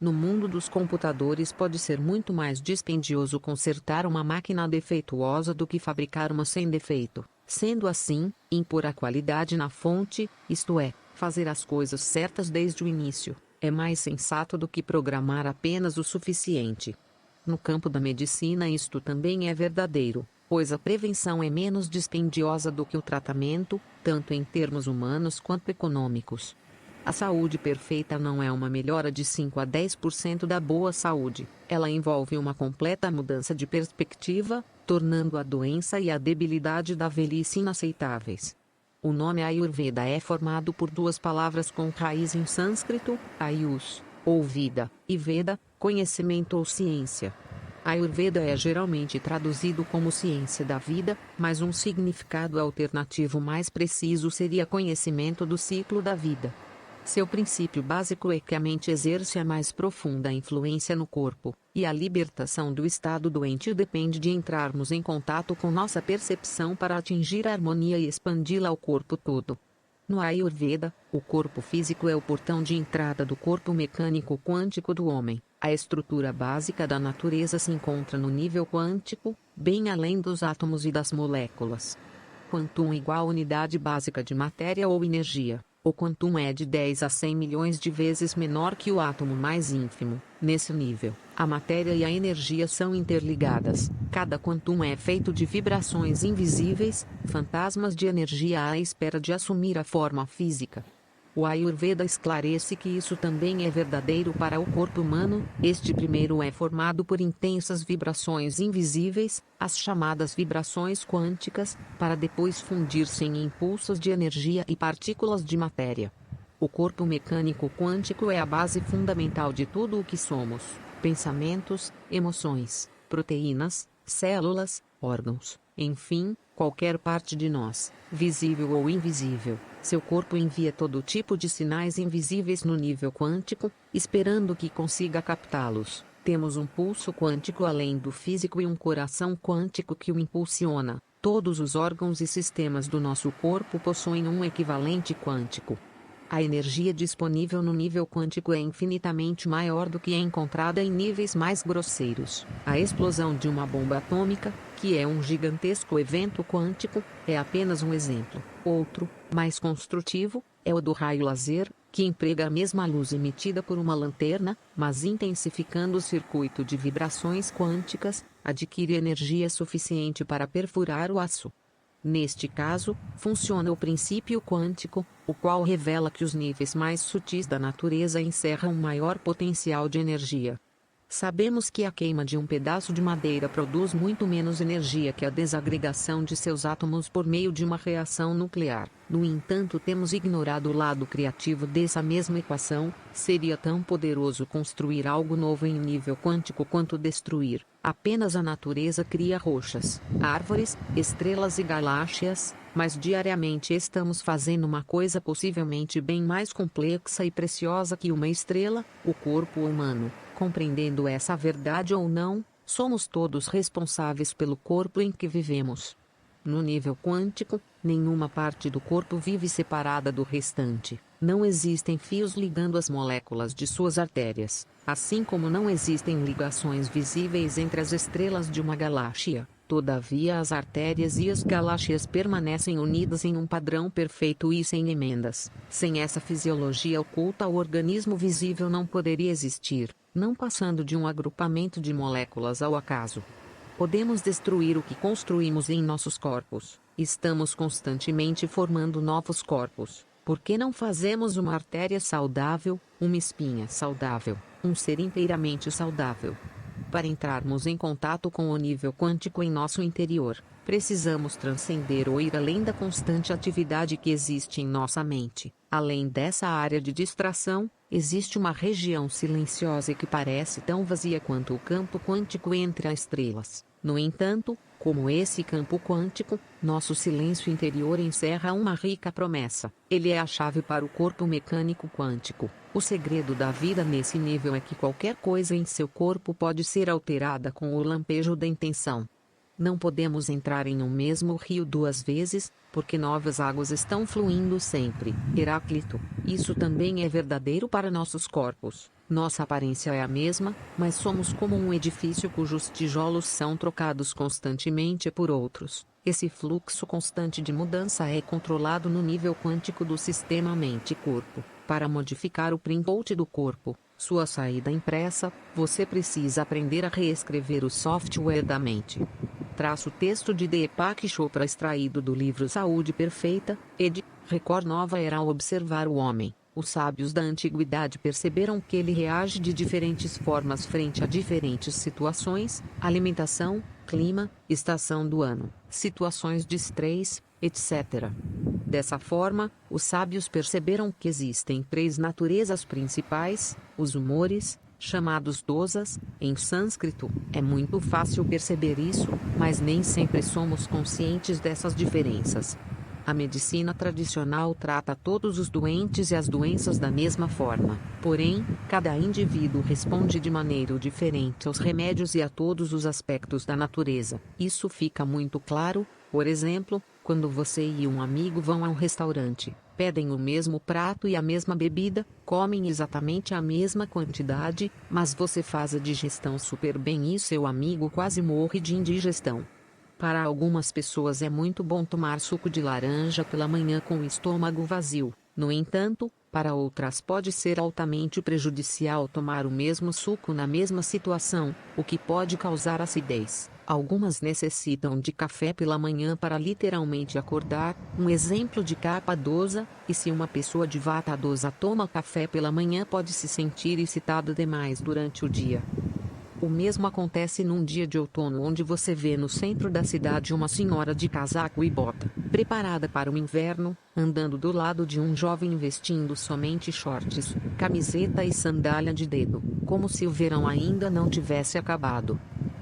No mundo dos computadores pode ser muito mais dispendioso consertar uma máquina defeituosa do que fabricar uma sem defeito. Sendo assim, impor a qualidade na fonte, isto é, fazer as coisas certas desde o início, é mais sensato do que programar apenas o suficiente. No campo da medicina isto também é verdadeiro, pois a prevenção é menos dispendiosa do que o tratamento, tanto em termos humanos quanto econômicos. A saúde perfeita não é uma melhora de 5 a 10% da boa saúde, ela envolve uma completa mudança de perspectiva, tornando a doença e a debilidade da velhice inaceitáveis. O nome Ayurveda é formado por duas palavras com raiz em sânscrito, ayus, ou vida, e Veda, conhecimento ou ciência. Ayurveda é geralmente traduzido como ciência da vida, mas um significado alternativo mais preciso seria conhecimento do ciclo da vida. Seu princípio básico é que a mente exerce a mais profunda influência no corpo, e a libertação do estado doente depende de entrarmos em contato com nossa percepção para atingir a harmonia e expandi-la ao corpo todo. No Ayurveda, o corpo físico é o portão de entrada do corpo mecânico quântico do homem. A estrutura básica da natureza se encontra no nível quântico, bem além dos átomos e das moléculas. Quantum igual unidade básica de matéria ou energia. O quantum é de 10 a 100 milhões de vezes menor que o átomo mais ínfimo. Nesse nível, a matéria e a energia são interligadas. Cada quantum é feito de vibrações invisíveis, fantasmas de energia à espera de assumir a forma física. O Ayurveda esclarece que isso também é verdadeiro para o corpo humano. Este primeiro é formado por intensas vibrações invisíveis, as chamadas vibrações quânticas, para depois fundir-se em impulsos de energia e partículas de matéria. O corpo mecânico quântico é a base fundamental de tudo o que somos: pensamentos, emoções, proteínas, células, órgãos, enfim, qualquer parte de nós, visível ou invisível. Seu corpo envia todo tipo de sinais invisíveis no nível quântico, esperando que consiga captá-los. Temos um pulso quântico além do físico e um coração quântico que o impulsiona. Todos os órgãos e sistemas do nosso corpo possuem um equivalente quântico. A energia disponível no nível quântico é infinitamente maior do que a encontrada em níveis mais grosseiros. A explosão de uma bomba atômica, que é um gigantesco evento quântico, é apenas um exemplo. Outro, mais construtivo, é o do raio laser, que emprega a mesma luz emitida por uma lanterna, mas intensificando o circuito de vibrações quânticas, adquire energia suficiente para perfurar o aço. Neste caso, funciona o princípio quântico, o qual revela que os níveis mais sutis da natureza encerram um maior potencial de energia. Sabemos que a queima de um pedaço de madeira produz muito menos energia que a desagregação de seus átomos por meio de uma reação nuclear. No entanto, temos ignorado o lado criativo dessa mesma equação. Seria tão poderoso construir algo novo em nível quântico quanto destruir. Apenas a natureza cria rochas, árvores, estrelas e galáxias, mas diariamente estamos fazendo uma coisa possivelmente bem mais complexa e preciosa que uma estrela, o corpo humano. Compreendendo essa verdade ou não, somos todos responsáveis pelo corpo em que vivemos. No nível quântico, nenhuma parte do corpo vive separada do restante. Não existem fios ligando as moléculas de suas artérias, assim como não existem ligações visíveis entre as estrelas de uma galáxia. Todavia, as artérias e as galáxias permanecem unidas em um padrão perfeito e sem emendas. Sem essa fisiologia oculta, o organismo visível não poderia existir, não passando de um agrupamento de moléculas ao acaso. Podemos destruir o que construímos em nossos corpos. Estamos constantemente formando novos corpos. Por que não fazemos uma artéria saudável, uma espinha saudável, um ser inteiramente saudável? Para entrarmos em contato com o nível quântico em nosso interior, precisamos transcender ou ir além da constante atividade que existe em nossa mente. Além dessa área de distração, existe uma região silenciosa que parece tão vazia quanto o campo quântico entre as estrelas. No entanto, como esse campo quântico, nosso silêncio interior encerra uma rica promessa. Ele é a chave para o corpo mecânico quântico. O segredo da vida nesse nível é que qualquer coisa em seu corpo pode ser alterada com o lampejo da intenção. Não podemos entrar em um mesmo rio duas vezes, porque novas águas estão fluindo sempre. Heráclito, isso também é verdadeiro para nossos corpos. Nossa aparência é a mesma, mas somos como um edifício cujos tijolos são trocados constantemente por outros. Esse fluxo constante de mudança é controlado no nível quântico do sistema mente-corpo. Para modificar o printout do corpo, sua saída impressa, você precisa aprender a reescrever o software da mente. Traço texto de Deepak Chopra extraído do livro Saúde Perfeita, ed. Record Nova Era. Ao observar o homem, os sábios da antiguidade perceberam que ele reage de diferentes formas frente a diferentes situações: alimentação, clima, estação do ano, situações de estresse, etc. Dessa forma, os sábios perceberam que existem três naturezas principais: os humores, chamados dosas, em sânscrito. É muito fácil perceber isso, mas nem sempre somos conscientes dessas diferenças. A medicina tradicional trata todos os doentes e as doenças da mesma forma. Porém, cada indivíduo responde de maneira diferente aos remédios e a todos os aspectos da natureza. Isso fica muito claro, por exemplo, quando você e um amigo vão a um restaurante, pedem o mesmo prato e a mesma bebida, comem exatamente a mesma quantidade, mas você faz a digestão super bem e seu amigo quase morre de indigestão. Para algumas pessoas é muito bom tomar suco de laranja pela manhã com o estômago vazio. No entanto, para outras pode ser altamente prejudicial tomar o mesmo suco na mesma situação, o que pode causar acidez. Algumas necessitam de café pela manhã para literalmente acordar, um exemplo de capa dosa, e se uma pessoa de vata dosa toma café pela manhã pode se sentir excitado demais durante o dia. O mesmo acontece num dia de outono onde você vê no centro da cidade uma senhora de casaco e bota, preparada para o inverno, andando do lado de um jovem vestindo somente shorts, camiseta e sandália de dedo, como se o verão ainda não tivesse acabado.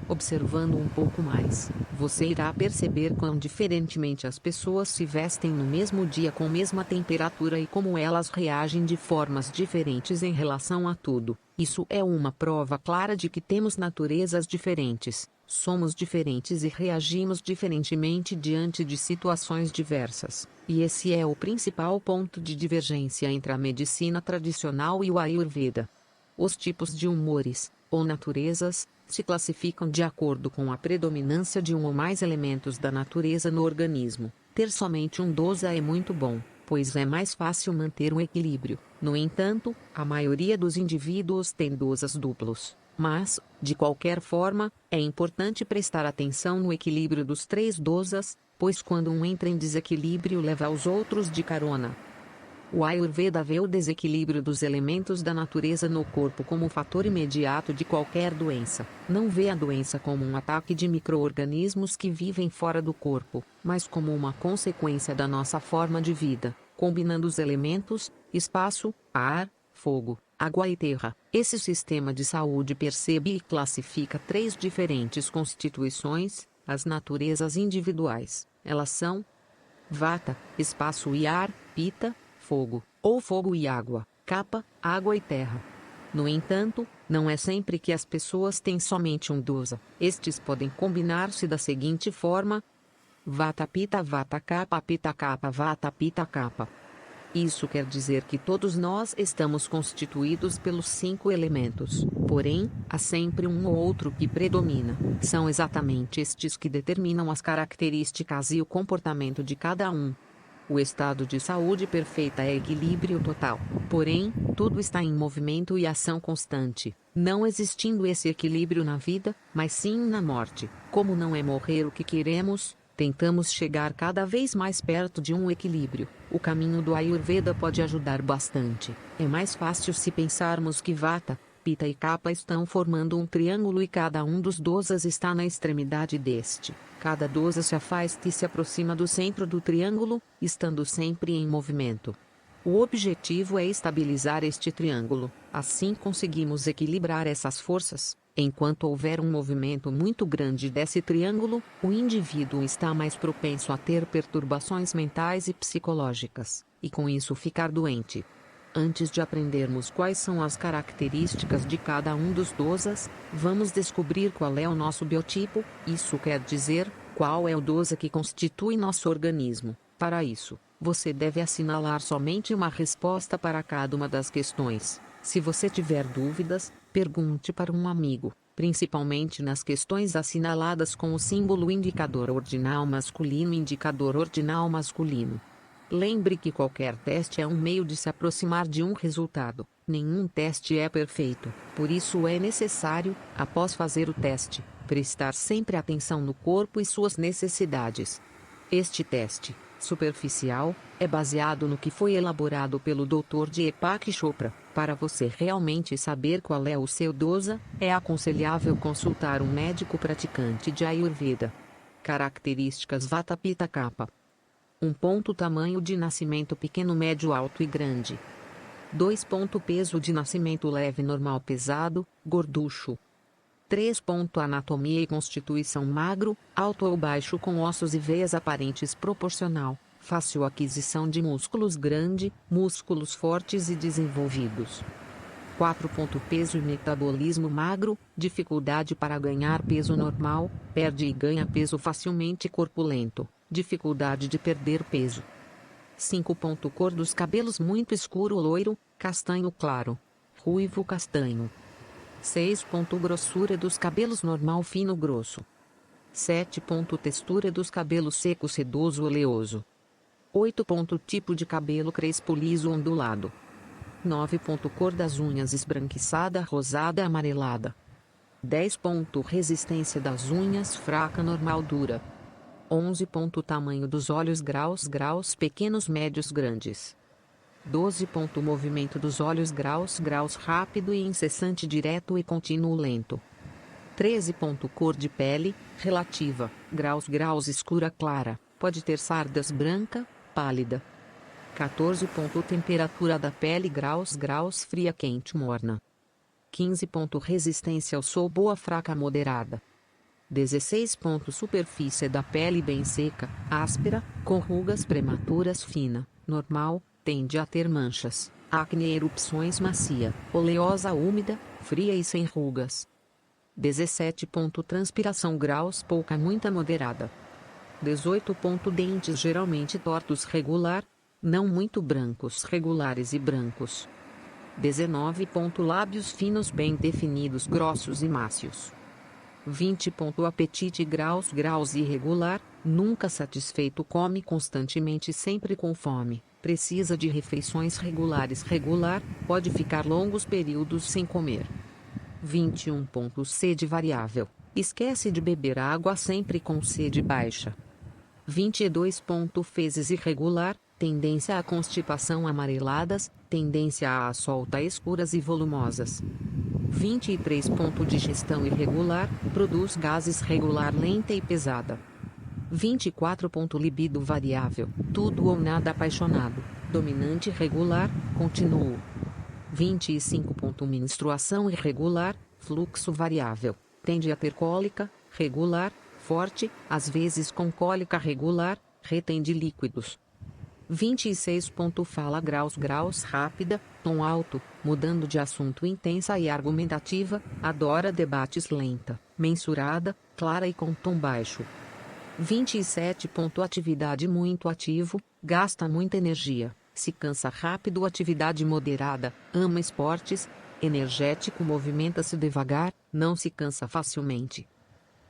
Observando um pouco mais, você irá perceber quão diferentemente as pessoas se vestem no mesmo dia com a mesma temperatura e como elas reagem de formas diferentes em relação a tudo. Isso é uma prova clara de que temos naturezas diferentes, somos diferentes e reagimos diferentemente diante de situações diversas. E esse é o principal ponto de divergência entre a medicina tradicional e o Ayurveda. Os tipos de humores, ou naturezas, se classificam de acordo com a predominância de um ou mais elementos da natureza no organismo. Ter somente um dosa é muito bom, pois é mais fácil manter um equilíbrio. No entanto, a maioria dos indivíduos tem dosas duplos. Mas, de qualquer forma, é importante prestar atenção no equilíbrio dos três dosas, pois quando um entra em desequilíbrio leva os outros de carona. O Ayurveda vê o desequilíbrio dos elementos da natureza no corpo como um fator imediato de qualquer doença. Não vê a doença como um ataque de micro-organismos que vivem fora do corpo, mas como uma consequência da nossa forma de vida, combinando os elementos, espaço, ar, fogo, água e terra. Esse sistema de saúde percebe e classifica três diferentes constituições, as naturezas individuais. Elas são Vata, espaço e ar, Pitta, fogo, ou fogo e água, Kapha, água e terra. No entanto, não é sempre que as pessoas têm somente um dosa. Estes podem combinar-se da seguinte forma: Vata Pitta Vata Kapha Vata Pitta Kapha. Isso quer dizer que todos nós estamos constituídos pelos 5 elementos. Porém, há sempre um ou outro que predomina. São exatamente estes que determinam as características e o comportamento de cada um. O estado de saúde perfeita é equilíbrio total. Porém, tudo está em movimento e ação constante, não existindo esse equilíbrio na vida, mas sim na morte. Como não é morrer o que queremos, tentamos chegar cada vez mais perto de um equilíbrio. O caminho do Ayurveda pode ajudar bastante. É mais fácil se pensarmos que Vata, Pitta e Kapha estão formando um triângulo e cada um dos dosas está na extremidade deste. Cada dosa se afasta e se aproxima do centro do triângulo, estando sempre em movimento. O objetivo é estabilizar este triângulo, assim conseguimos equilibrar essas forças. Enquanto houver um movimento muito grande desse triângulo, o indivíduo está mais propenso a ter perturbações mentais e psicológicas, e com isso ficar doente. Antes de aprendermos quais são as características de cada um dos dosas, vamos descobrir qual é o nosso biotipo, isso quer dizer, qual é o dosa que constitui nosso organismo. Para isso, você deve assinalar somente uma resposta para cada uma das questões. Se você tiver dúvidas, pergunte para um amigo, principalmente nas questões assinaladas com o símbolo indicador ordinal masculino e indicador ordinal masculino. Lembre que qualquer teste é um meio de se aproximar de um resultado. Nenhum teste é perfeito, por isso é necessário, após fazer o teste, prestar sempre atenção no corpo e suas necessidades. Este teste, superficial, é baseado no que foi elaborado pelo Dr. Deepak Chopra. Para você realmente saber qual é o seu dosa, é aconselhável consultar um médico praticante de Ayurveda. Características Vata Pitta Kapha. 1. Tamanho de nascimento pequeno, médio, alto e grande. 2. Peso de nascimento leve, normal, pesado, gorducho. 3. Anatomia e constituição magro, alto ou baixo com ossos e veias aparentes proporcional, fácil aquisição de músculos grande, músculos fortes e desenvolvidos. 4. Peso e metabolismo magro, dificuldade para ganhar peso normal, perde e ganha peso facilmente, corpulento, dificuldade de perder peso. 5. Cor dos cabelos muito escuro, loiro, castanho claro, ruivo, castanho. 6. Grossura dos cabelos normal, fino, grosso. 7. Textura dos cabelos seco, sedoso, oleoso. 8. Tipo de cabelo crespo, liso, ondulado. 9. Cor das unhas esbranquiçada, rosada, amarelada. 10. Resistência das unhas fraca, normal, dura. 11. Tamanho dos olhos, graus pequenos, médios, grandes. 12. Movimento dos olhos, graus rápido e incessante, direto e contínuo, lento. 13. Cor de pele, relativa, graus escura, clara, pode ter sardas, branca, pálida. 14. Temperatura da pele, graus fria, quente, morna. 15. Resistência ao sol, boa, fraca, moderada. 16. Superfície da pele bem seca, áspera, com rugas prematuras, fina, normal, tende a ter manchas, acne e erupções, macia, oleosa, úmida, fria e sem rugas. 17. Transpiração, graus pouca, muita, moderada. 18. Dentes geralmente tortos, regular, não muito brancos, regulares e brancos. 19. Lábios finos, bem definidos, grossos e mácios. 20. Apetite, graus irregular, nunca satisfeito, come constantemente, sempre com fome, precisa de refeições regulares, regular, pode ficar longos períodos sem comer. 21. Sede variável, esquece de beber água sempre com sede baixa. 22. Fezes irregular, tendência à constipação, amareladas, tendência à solta, escuras e volumosas. 23. Digestão irregular, produz gases, regular, lenta e pesada. 24. Libido variável, tudo ou nada, apaixonado, dominante, regular, continuo. 25. Menstruação irregular, fluxo variável, tende a ter cólica, regular, forte, às vezes com cólica regular, retém de líquidos. 26. Fala, graus rápida, tom alto, mudando de assunto, intensa e argumentativa, adora debates, lenta, mensurada, clara e com tom baixo. 27. Atividade muito ativo, gasta muita energia, se cansa rápido, atividade moderada, ama esportes, energético, movimenta-se devagar, não se cansa facilmente.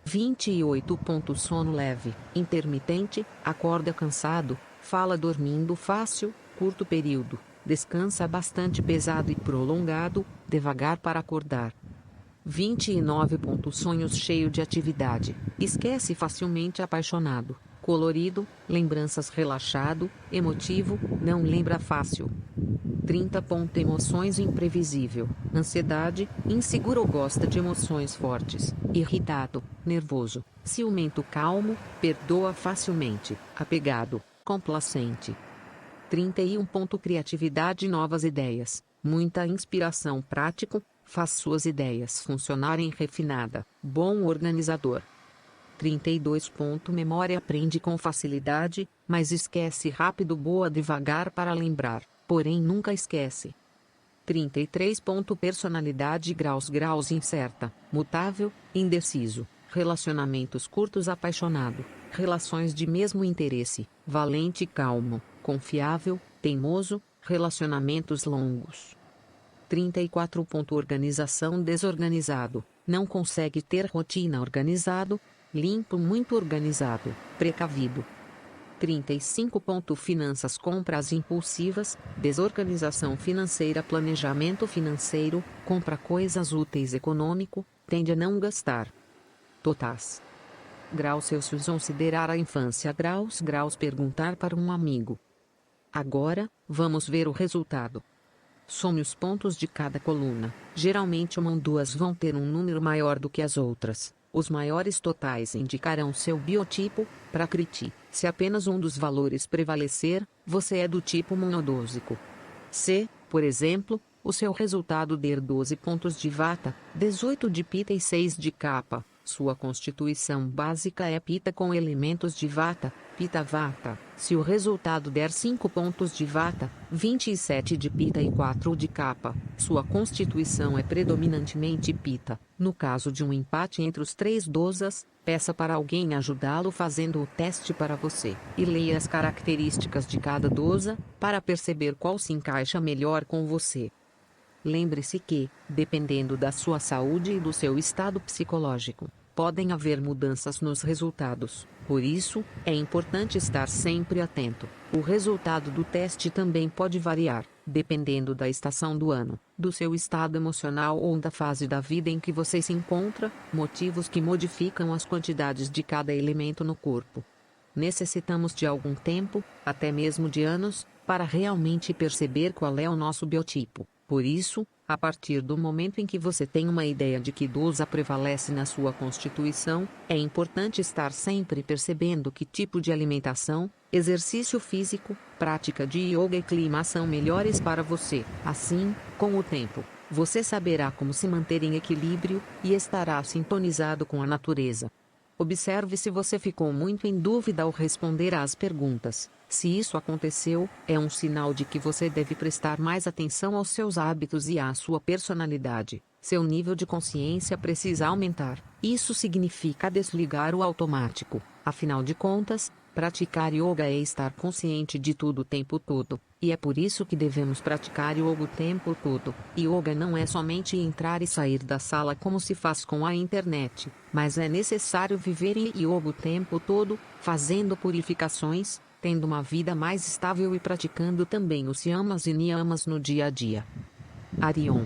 28. Sono leve, intermitente, acorda cansado, fala dormindo fácil, curto período, descansa bastante, pesado e prolongado, devagar para acordar. 29. Sonhos cheio de atividade, esquece facilmente, apaixonado, colorido, lembranças, relaxado, emotivo, não lembra fácil. 30. Emoções imprevisível, ansiedade, inseguro ou gosta de emoções fortes, irritado, nervoso, ciumento, calmo, perdoa facilmente, apegado, complacente. 31. Criatividade, novas ideias, muita inspiração, prático, faz suas ideias funcionarem, refinada, bom organizador. 32. Memória, aprende com facilidade, mas esquece rápido, boa, devagar para lembrar. porém nunca esquece. 33. Personalidade graus incerta, mutável, indeciso, relacionamentos curtos apaixonado, relações de mesmo interesse, valente calmo, confiável, teimoso, relacionamentos longos. 34. Organização desorganizado, não consegue ter rotina organizado, limpo muito organizado, precavido. 35. Finanças compras impulsivas, desorganização financeira planejamento financeiro, compra coisas úteis econômico, tende a não gastar. Totais. Graus Celsius considerar a infância graus perguntar para um amigo. Agora, vamos ver o resultado. Some os pontos de cada coluna, geralmente uma ou duas vão ter um número maior do que as outras. Os maiores totais indicarão seu biotipo, Prakriti. Se apenas um dos valores prevalecer, você é do tipo monodôsico. Se, por exemplo, o seu resultado der 12 pontos de Vata, 18 de Pitta e 6 de Kapha, sua constituição básica é Pitta com elementos de Vata, Pitta Vata. Se o resultado der 5 pontos de Vata, 27 de Pitta e 4 de Kapha, sua constituição é predominantemente Pitta. No caso de um empate entre os três dosas, peça para alguém ajudá-lo fazendo o teste para você, e leia as características de cada dosa, para perceber qual se encaixa melhor com você. Lembre-se que, dependendo da sua saúde e do seu estado psicológico, podem haver mudanças nos resultados. Por isso, é importante estar sempre atento. O resultado do teste também pode variar, dependendo da estação do ano, do seu estado emocional ou da fase da vida em que você se encontra, motivos que modificam as quantidades de cada elemento no corpo. Necessitamos de algum tempo, até mesmo de anos, para realmente perceber qual é o nosso biotipo. Por isso, a partir do momento em que você tem uma ideia de que dosa prevalece na sua constituição, é importante estar sempre percebendo que tipo de alimentação, exercício físico, prática de yoga e clima são melhores para você. Assim, com o tempo, você saberá como se manter em equilíbrio e estará sintonizado com a natureza. Observe se você ficou muito em dúvida ao responder às perguntas. Se isso aconteceu, é um sinal de que você deve prestar mais atenção aos seus hábitos e à sua personalidade. Seu nível de consciência precisa aumentar. Isso significa desligar o automático. Afinal de contas, praticar yoga é estar consciente de tudo o tempo todo. E é por isso que devemos praticar yoga o tempo todo. Yoga não é somente entrar e sair da sala como se faz com a internet, mas é necessário viver em yoga o tempo todo, fazendo purificações, tendo uma vida mais estável e praticando também os yamas e niyamas no dia a dia. Arion.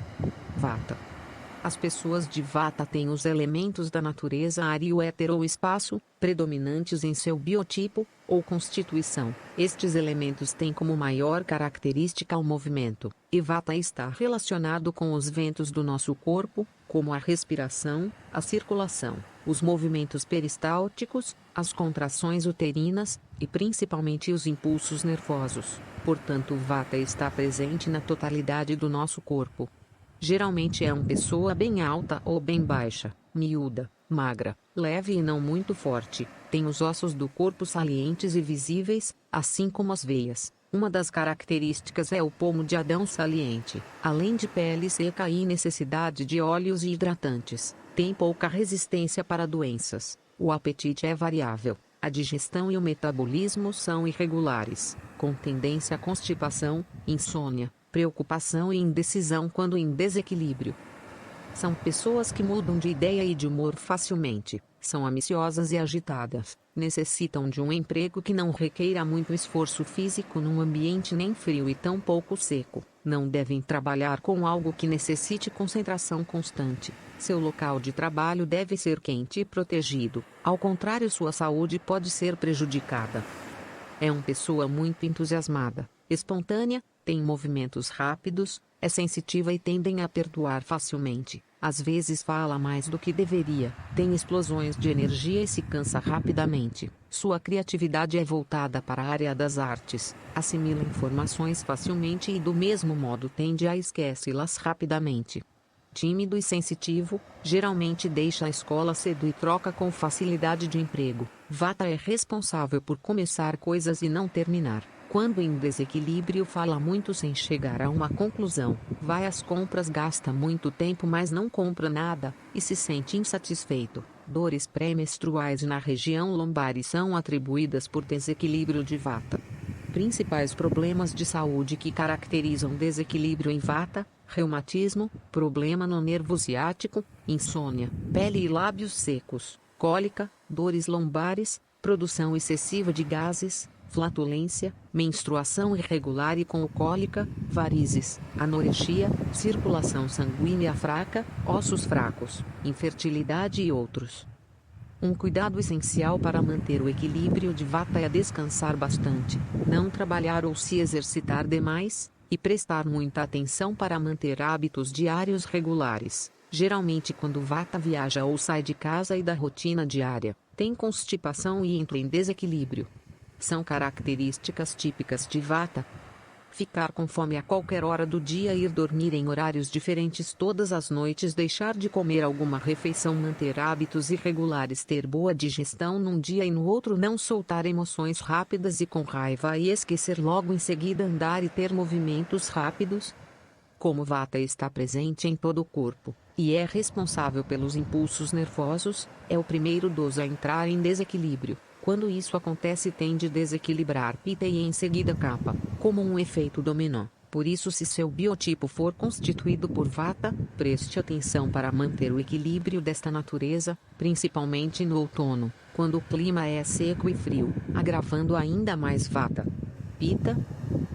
Vata. As pessoas de Vata têm os elementos da natureza ar e o éter ou espaço, predominantes em seu biotipo, ou constituição. Estes elementos têm como maior característica o movimento, e Vata está relacionado com os ventos do nosso corpo, como a respiração, a circulação, os movimentos peristálticos, as contrações uterinas, e principalmente os impulsos nervosos. Portanto, Vata está presente na totalidade do nosso corpo. Geralmente é uma pessoa bem alta ou bem baixa, miúda, magra, leve e não muito forte, tem os ossos do corpo salientes e visíveis, assim como as veias. Uma das características é o pomo de Adão saliente, além de pele seca e necessidade de óleos e hidratantes. Tem pouca resistência para doenças. O apetite é variável. A digestão e o metabolismo são irregulares, com tendência à constipação, insônia, preocupação e indecisão quando em desequilíbrio. São pessoas que mudam de ideia e de humor facilmente, são ambiciosas e agitadas, necessitam de um emprego que não requeira muito esforço físico num ambiente nem frio e tão pouco seco, não devem trabalhar com algo que necessite concentração constante, seu local de trabalho deve ser quente e protegido, ao contrário sua saúde pode ser prejudicada. É uma pessoa muito entusiasmada, espontânea, tem movimentos rápidos, é sensitiva e tendem a perdoar facilmente. Às vezes fala mais do que deveria, tem explosões de energia e se cansa rapidamente. Sua criatividade é voltada para a área das artes, assimila informações facilmente e do mesmo modo tende a esquecê-las rapidamente. Tímido e sensitivo, geralmente deixa a escola cedo e troca com facilidade de emprego. Vata é responsável por começar coisas e não terminar. Quando em desequilíbrio fala muito sem chegar a uma conclusão, vai às compras, gasta muito tempo mas não compra nada, e se sente insatisfeito. Dores pré-menstruais na região lombar são atribuídas por desequilíbrio de Vata. Principais problemas de saúde que caracterizam desequilíbrio em Vata: reumatismo, problema no nervo ciático, insônia, pele e lábios secos, cólica, dores lombares, produção excessiva de gases, flatulência, menstruação irregular e com cólica, varizes, anorexia, circulação sanguínea fraca, ossos fracos, infertilidade e outros. Um cuidado essencial para manter o equilíbrio de Vata é descansar bastante, não trabalhar ou se exercitar demais, e prestar muita atenção para manter hábitos diários regulares. Geralmente quando Vata viaja ou sai de casa e da rotina diária, tem constipação e entra em desequilíbrio. São características típicas de Vata: ficar com fome a qualquer hora do dia, ir dormir em horários diferentes todas as noites, deixar de comer alguma refeição, manter hábitos irregulares, ter boa digestão num dia e no outro não, soltar emoções rápidas e com raiva e esquecer logo em seguida, andar e ter movimentos rápidos. Como Vata está presente em todo o corpo, e é responsável pelos impulsos nervosos, é o primeiro dosa a entrar em desequilíbrio. Quando isso acontece, tende a desequilibrar Pitta e em seguida Kapha, como um efeito dominó. Por isso, se seu biotipo for constituído por Vata, preste atenção para manter o equilíbrio desta natureza, principalmente no outono, quando o clima é seco e frio, agravando ainda mais Vata. Pitta.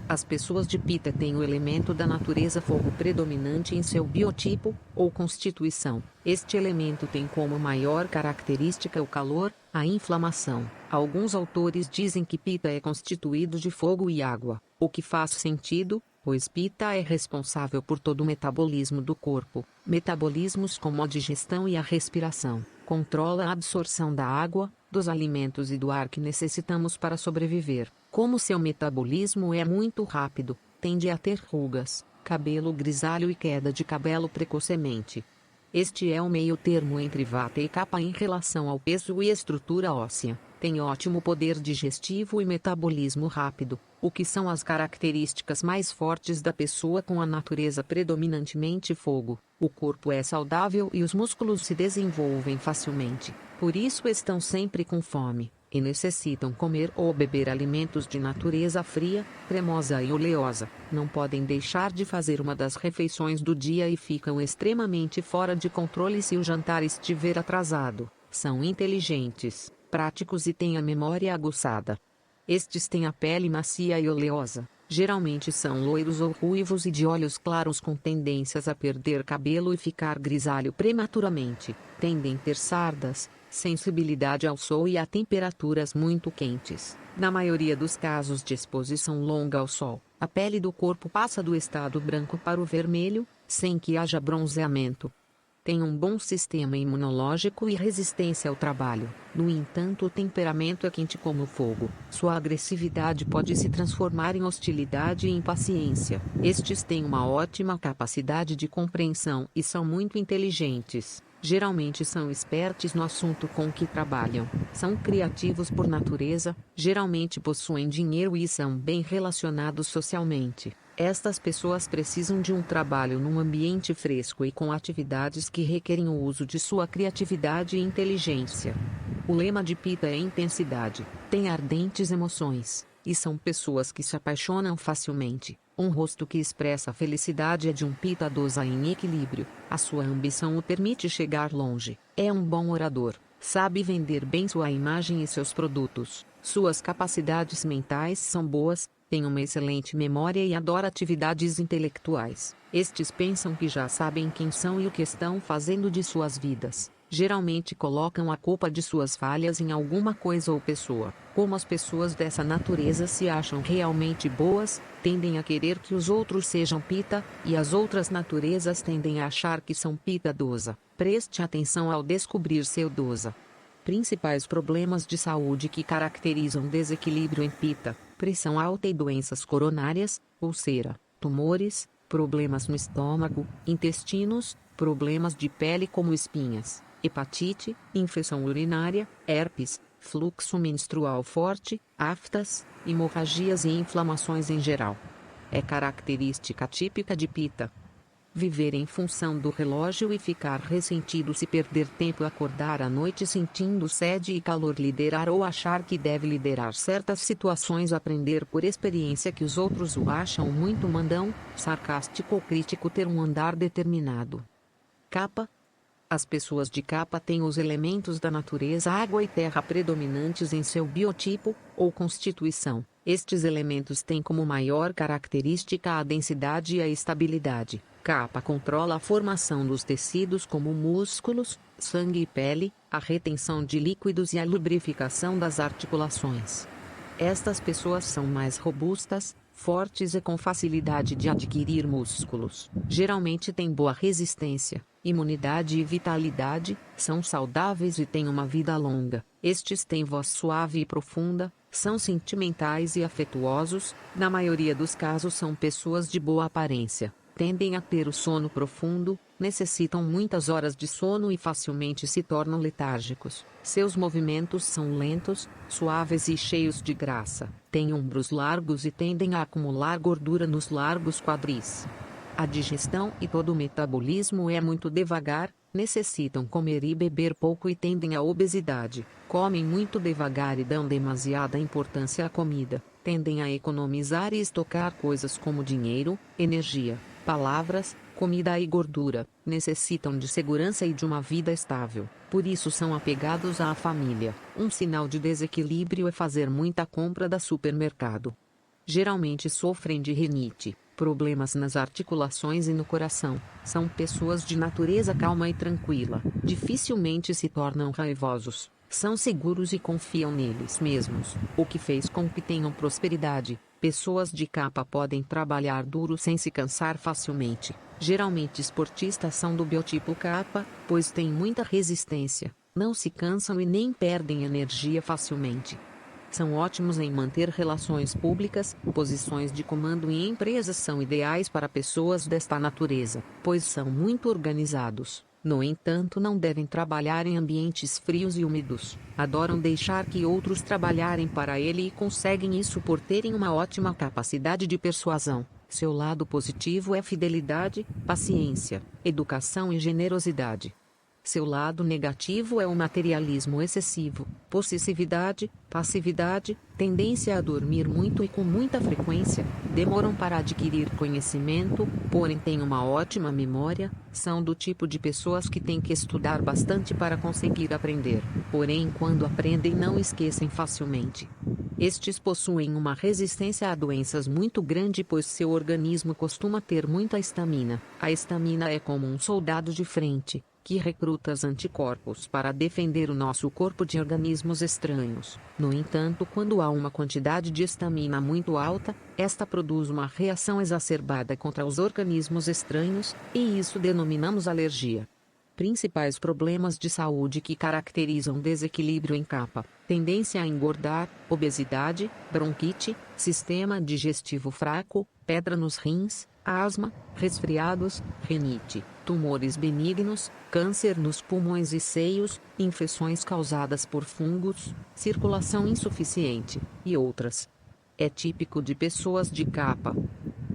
As pessoas de Pitta têm o elemento da natureza fogo predominante em seu biotipo, ou constituição. Este elemento tem como maior característica o calor, a inflamação. Alguns autores dizem que Pitta é constituído de fogo e água, o que faz sentido, pois Pitta é responsável por todo o metabolismo do corpo, metabolismos como a digestão e a respiração. Controla a absorção da água, dos alimentos e do ar que necessitamos para sobreviver. Como seu metabolismo é muito rápido, tende a ter rugas, cabelo grisalho e queda de cabelo precocemente. Este é o meio termo entre Vata e Kapha em relação ao peso e estrutura óssea. Tem ótimo poder digestivo e metabolismo rápido, o que são as características mais fortes da pessoa com a natureza predominantemente fogo. O corpo é saudável e os músculos se desenvolvem facilmente, por isso estão sempre com fome, e necessitam comer ou beber alimentos de natureza fria, cremosa e oleosa. Não podem deixar de fazer uma das refeições do dia e ficam extremamente fora de controle se o jantar estiver atrasado. São inteligentes, práticos e têm a memória aguçada. Estes têm a pele macia e oleosa. Geralmente são loiros ou ruivos e de olhos claros com tendências a perder cabelo e ficar grisalho prematuramente. Tendem a ter sardas, sensibilidade ao sol e a temperaturas muito quentes. Na maioria dos casos de exposição longa ao sol, a pele do corpo passa do estado branco para o vermelho, sem que haja bronzeamento. Tem um bom sistema imunológico e resistência ao trabalho. No entanto, o temperamento é quente como o fogo. Sua agressividade pode se transformar em hostilidade e impaciência. Estes têm uma ótima capacidade de compreensão e são muito inteligentes. Geralmente são espertos no assunto com que trabalham. São criativos por natureza, geralmente possuem dinheiro e são bem relacionados socialmente. Estas pessoas precisam de um trabalho num ambiente fresco e com atividades que requerem o uso de sua criatividade e inteligência. O lema de Pitta é intensidade. Tem ardentes emoções, e são pessoas que se apaixonam facilmente. Um rosto que expressa a felicidade é de um Pitta dosa em equilíbrio. A sua ambição o permite chegar longe. É um bom orador. Sabe vender bem sua imagem e seus produtos. Suas capacidades mentais são boas. Tem uma excelente memória e adora atividades intelectuais. Estes pensam que já sabem quem são e o que estão fazendo de suas vidas. Geralmente colocam a culpa de suas falhas em alguma coisa ou pessoa. Como as pessoas dessa natureza se acham realmente boas, tendem a querer que os outros sejam Pitta, e as outras naturezas tendem a achar que são Pitta dosa. Preste atenção ao descobrir seu dosa. Principais problemas de saúde que caracterizam desequilíbrio em Pitta: pressão alta e doenças coronárias, úlcera, tumores, problemas no estômago, intestinos, problemas de pele como espinhas, hepatite, infecção urinária, herpes, fluxo menstrual forte, aftas, hemorragias e inflamações em geral. É característica típica de Pitta. Viver em função do relógio e ficar ressentido se perder tempo, acordar à noite sentindo sede e calor, liderar ou achar que deve liderar certas situações, aprender por experiência que os outros o acham muito mandão, sarcástico ou crítico, ter um andar determinado. Capa. As pessoas de capa têm os elementos da natureza água e terra predominantes em seu biotipo, ou constituição. Estes elementos têm como maior característica a densidade e a estabilidade. Capa controla a formação dos tecidos como músculos, sangue e pele, a retenção de líquidos e a lubrificação das articulações. Estas pessoas são mais robustas, fortes e com facilidade de adquirir músculos. Geralmente têm boa resistência, imunidade e vitalidade, são saudáveis e têm uma vida longa. Estes têm voz suave e profunda, são sentimentais e afetuosos, na maioria dos casos são pessoas de boa aparência. Tendem a ter o sono profundo, necessitam muitas horas de sono e facilmente se tornam letárgicos. Seus movimentos são lentos, suaves e cheios de graça. Têm ombros largos e tendem a acumular gordura nos largos quadris. A digestão e todo o metabolismo é muito devagar, necessitam comer e beber pouco e tendem à obesidade. Comem muito devagar e dão demasiada importância à comida. Tendem a economizar e estocar coisas como dinheiro, energia, palavras, comida e gordura. Necessitam de segurança e de uma vida estável. Por isso são apegados à família. Um sinal de desequilíbrio é fazer muita compra da supermercado. Geralmente sofrem de rinite, problemas nas articulações e no coração. São pessoas de natureza calma e tranquila. Dificilmente se tornam raivosos. São seguros e confiam neles mesmos, o que fez com que tenham prosperidade. Pessoas de capa podem trabalhar duro sem se cansar facilmente. Geralmente esportistas são do biotipo capa, pois têm muita resistência, não se cansam e nem perdem energia facilmente. São ótimos em manter relações públicas, posições de comando em empresas são ideais para pessoas desta natureza, pois são muito organizados. No entanto, não devem trabalhar em ambientes frios e úmidos. Adoram deixar que outros trabalharem para ele e conseguem isso por terem uma ótima capacidade de persuasão. Seu lado positivo é fidelidade, paciência, educação e generosidade. Seu lado negativo é o materialismo excessivo, possessividade, passividade, tendência a dormir muito e com muita frequência, demoram para adquirir conhecimento, porém têm uma ótima memória, são do tipo de pessoas que têm que estudar bastante para conseguir aprender, porém quando aprendem não esquecem facilmente. Estes possuem uma resistência a doenças muito grande, pois seu organismo costuma ter muita estamina. A estamina é como um soldado de frente, que recruta os anticorpos para defender o nosso corpo de organismos estranhos. No entanto, quando há uma quantidade de estamina muito alta, esta produz uma reação exacerbada contra os organismos estranhos, e isso denominamos alergia. Principais problemas de saúde que caracterizam desequilíbrio em capa: tendência a engordar, obesidade, bronquite, sistema digestivo fraco, pedra nos rins, asma, resfriados, rinite, tumores benignos, câncer nos pulmões e seios, infecções causadas por fungos, circulação insuficiente, e outras. É típico de pessoas de capa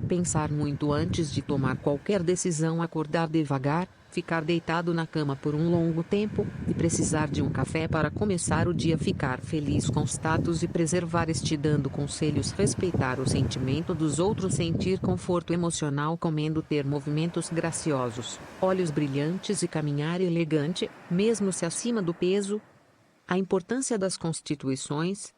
pensar muito antes de tomar qualquer decisão, acordar devagar, ficar deitado na cama por um longo tempo, e precisar de um café para começar o dia, ficar feliz com status e preservar este dando conselhos, respeitar o sentimento dos outros, sentir conforto emocional comendo, ter movimentos graciosos, olhos brilhantes e caminhar elegante, mesmo se acima do peso. A importância das constituições.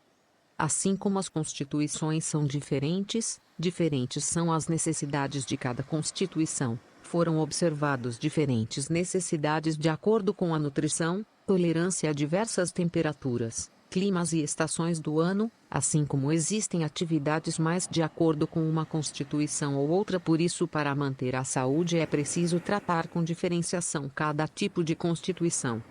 Assim como as constituições são diferentes, diferentes são as necessidades de cada constituição. Foram observados diferentes necessidades de acordo com a nutrição, tolerância a diversas temperaturas, climas e estações do ano, assim como existem atividades mais de acordo com uma constituição ou outra. Por isso, para manter a saúde é preciso tratar com diferenciação cada tipo de constituição.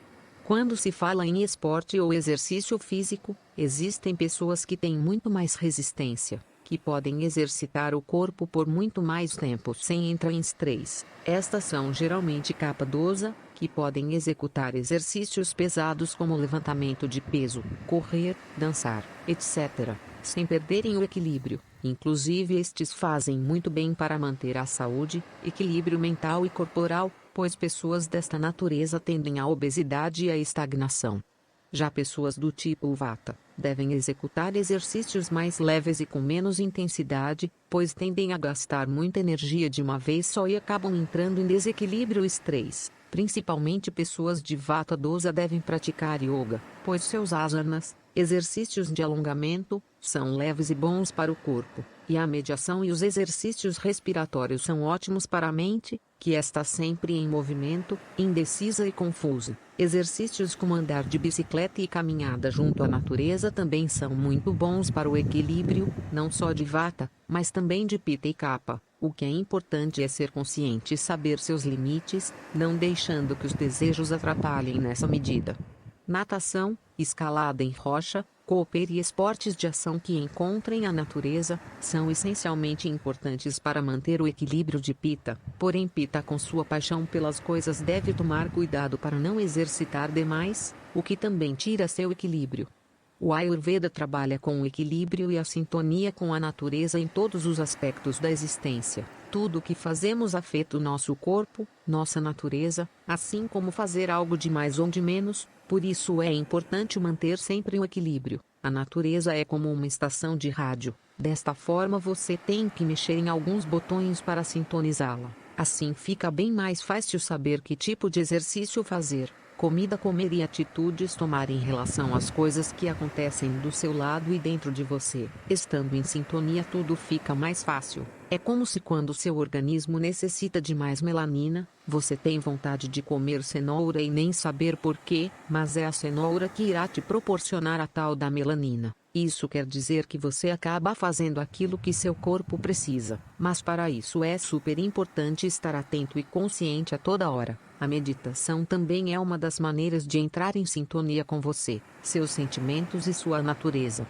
Quando se fala em esporte ou exercício físico, existem pessoas que têm muito mais resistência, que podem exercitar o corpo por muito mais tempo sem entrar em estresse. Estas são geralmente capa dosa, que e podem executar exercícios pesados como levantamento de peso, correr, dançar, etc., sem perderem o equilíbrio. Inclusive estes fazem muito bem para manter a saúde, equilíbrio mental e corporal, pois pessoas desta natureza tendem à obesidade e à estagnação. Já pessoas do tipo Vata devem executar exercícios mais leves e com menos intensidade, pois tendem a gastar muita energia de uma vez só e acabam entrando em desequilíbrio e estresse. Principalmente pessoas de Vata Dosa devem praticar yoga, pois seus asanas, exercícios de alongamento, são leves e bons para o corpo, e a meditação e os exercícios respiratórios são ótimos para a mente, que está sempre em movimento, indecisa e confusa. Exercícios como andar de bicicleta e caminhada junto à natureza também são muito bons para o equilíbrio, não só de Vata, mas também de Pitta e Kapha. O que é importante é ser consciente e saber seus limites, não deixando que os desejos atrapalhem nessa medida. Natação, escalada em rocha, cooper e esportes de ação que encontrem a natureza, são essencialmente importantes para manter o equilíbrio de Pitta. Porém Pitta com sua paixão pelas coisas deve tomar cuidado para não exercitar demais, o que também tira seu equilíbrio. O Ayurveda trabalha com o equilíbrio e a sintonia com a natureza em todos os aspectos da existência. Tudo o que fazemos afeta o nosso corpo, nossa natureza, assim como fazer algo de mais ou de menos, por isso é importante manter sempre o equilíbrio. A natureza é como uma estação de rádio, desta forma você tem que mexer em alguns botões para sintonizá-la. Assim fica bem mais fácil saber que tipo de exercício fazer, comida comer e atitudes tomar em relação às coisas que acontecem do seu lado e dentro de você. Estando em sintonia tudo fica mais fácil. É como se quando seu organismo necessita de mais melanina, você tem vontade de comer cenoura e nem saber porquê, mas é a cenoura que irá te proporcionar a tal da melanina. Isso quer dizer que você acaba fazendo aquilo que seu corpo precisa. Mas para isso é super importante estar atento e consciente a toda hora. A meditação também é uma das maneiras de entrar em sintonia com você, seus sentimentos e sua natureza.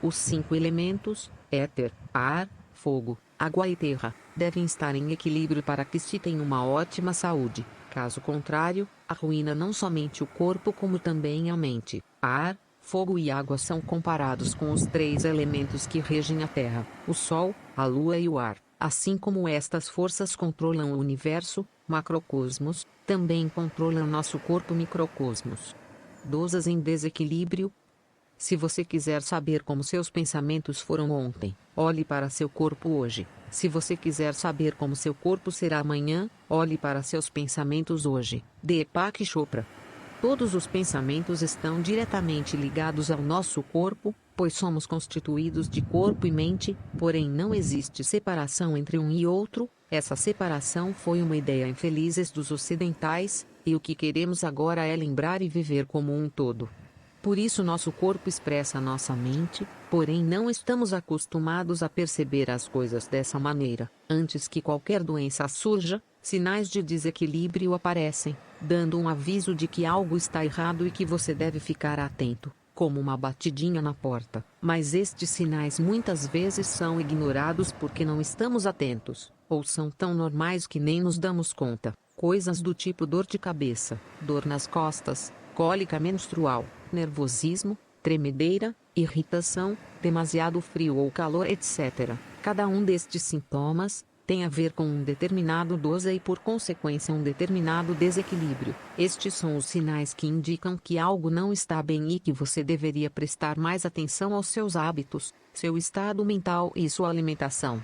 Os 5 elementos, éter, ar, fogo, água e terra, devem estar em equilíbrio para que se tenha uma ótima saúde. Caso contrário, arruína não somente o corpo como também a mente. Ar, fogo e água são comparados com os 3 elementos que regem a terra, o sol, a lua e o ar. Assim como estas forças controlam o universo, macrocosmos, também controlam nosso corpo microcosmos. Dosas em desequilíbrio. Se você quiser saber como seus pensamentos foram ontem, olhe para seu corpo hoje. Se você quiser saber como seu corpo será amanhã, olhe para seus pensamentos hoje. Deepak Chopra. Todos os pensamentos estão diretamente ligados ao nosso corpo, pois somos constituídos de corpo e mente, porém não existe separação entre um e outro. Essa separação foi uma ideia infeliz dos ocidentais, e o que queremos agora é lembrar e viver como um todo. Por isso nosso corpo expressa nossa mente, porém não estamos acostumados a perceber as coisas dessa maneira. Antes que qualquer doença surja, sinais de desequilíbrio aparecem, dando um aviso de que algo está errado e que você deve ficar atento, como uma batidinha na porta. Mas estes sinais muitas vezes são ignorados porque não estamos atentos, ou são tão normais que nem nos damos conta. Coisas do tipo dor de cabeça, dor nas costas, cólica menstrual, nervosismo, tremedeira, irritação, demasiado frio ou calor, etc. Cada um destes sintomas tem a ver com um determinado dosa e por consequência um determinado desequilíbrio. Estes são os sinais que indicam que algo não está bem e que você deveria prestar mais atenção aos seus hábitos, seu estado mental e sua alimentação.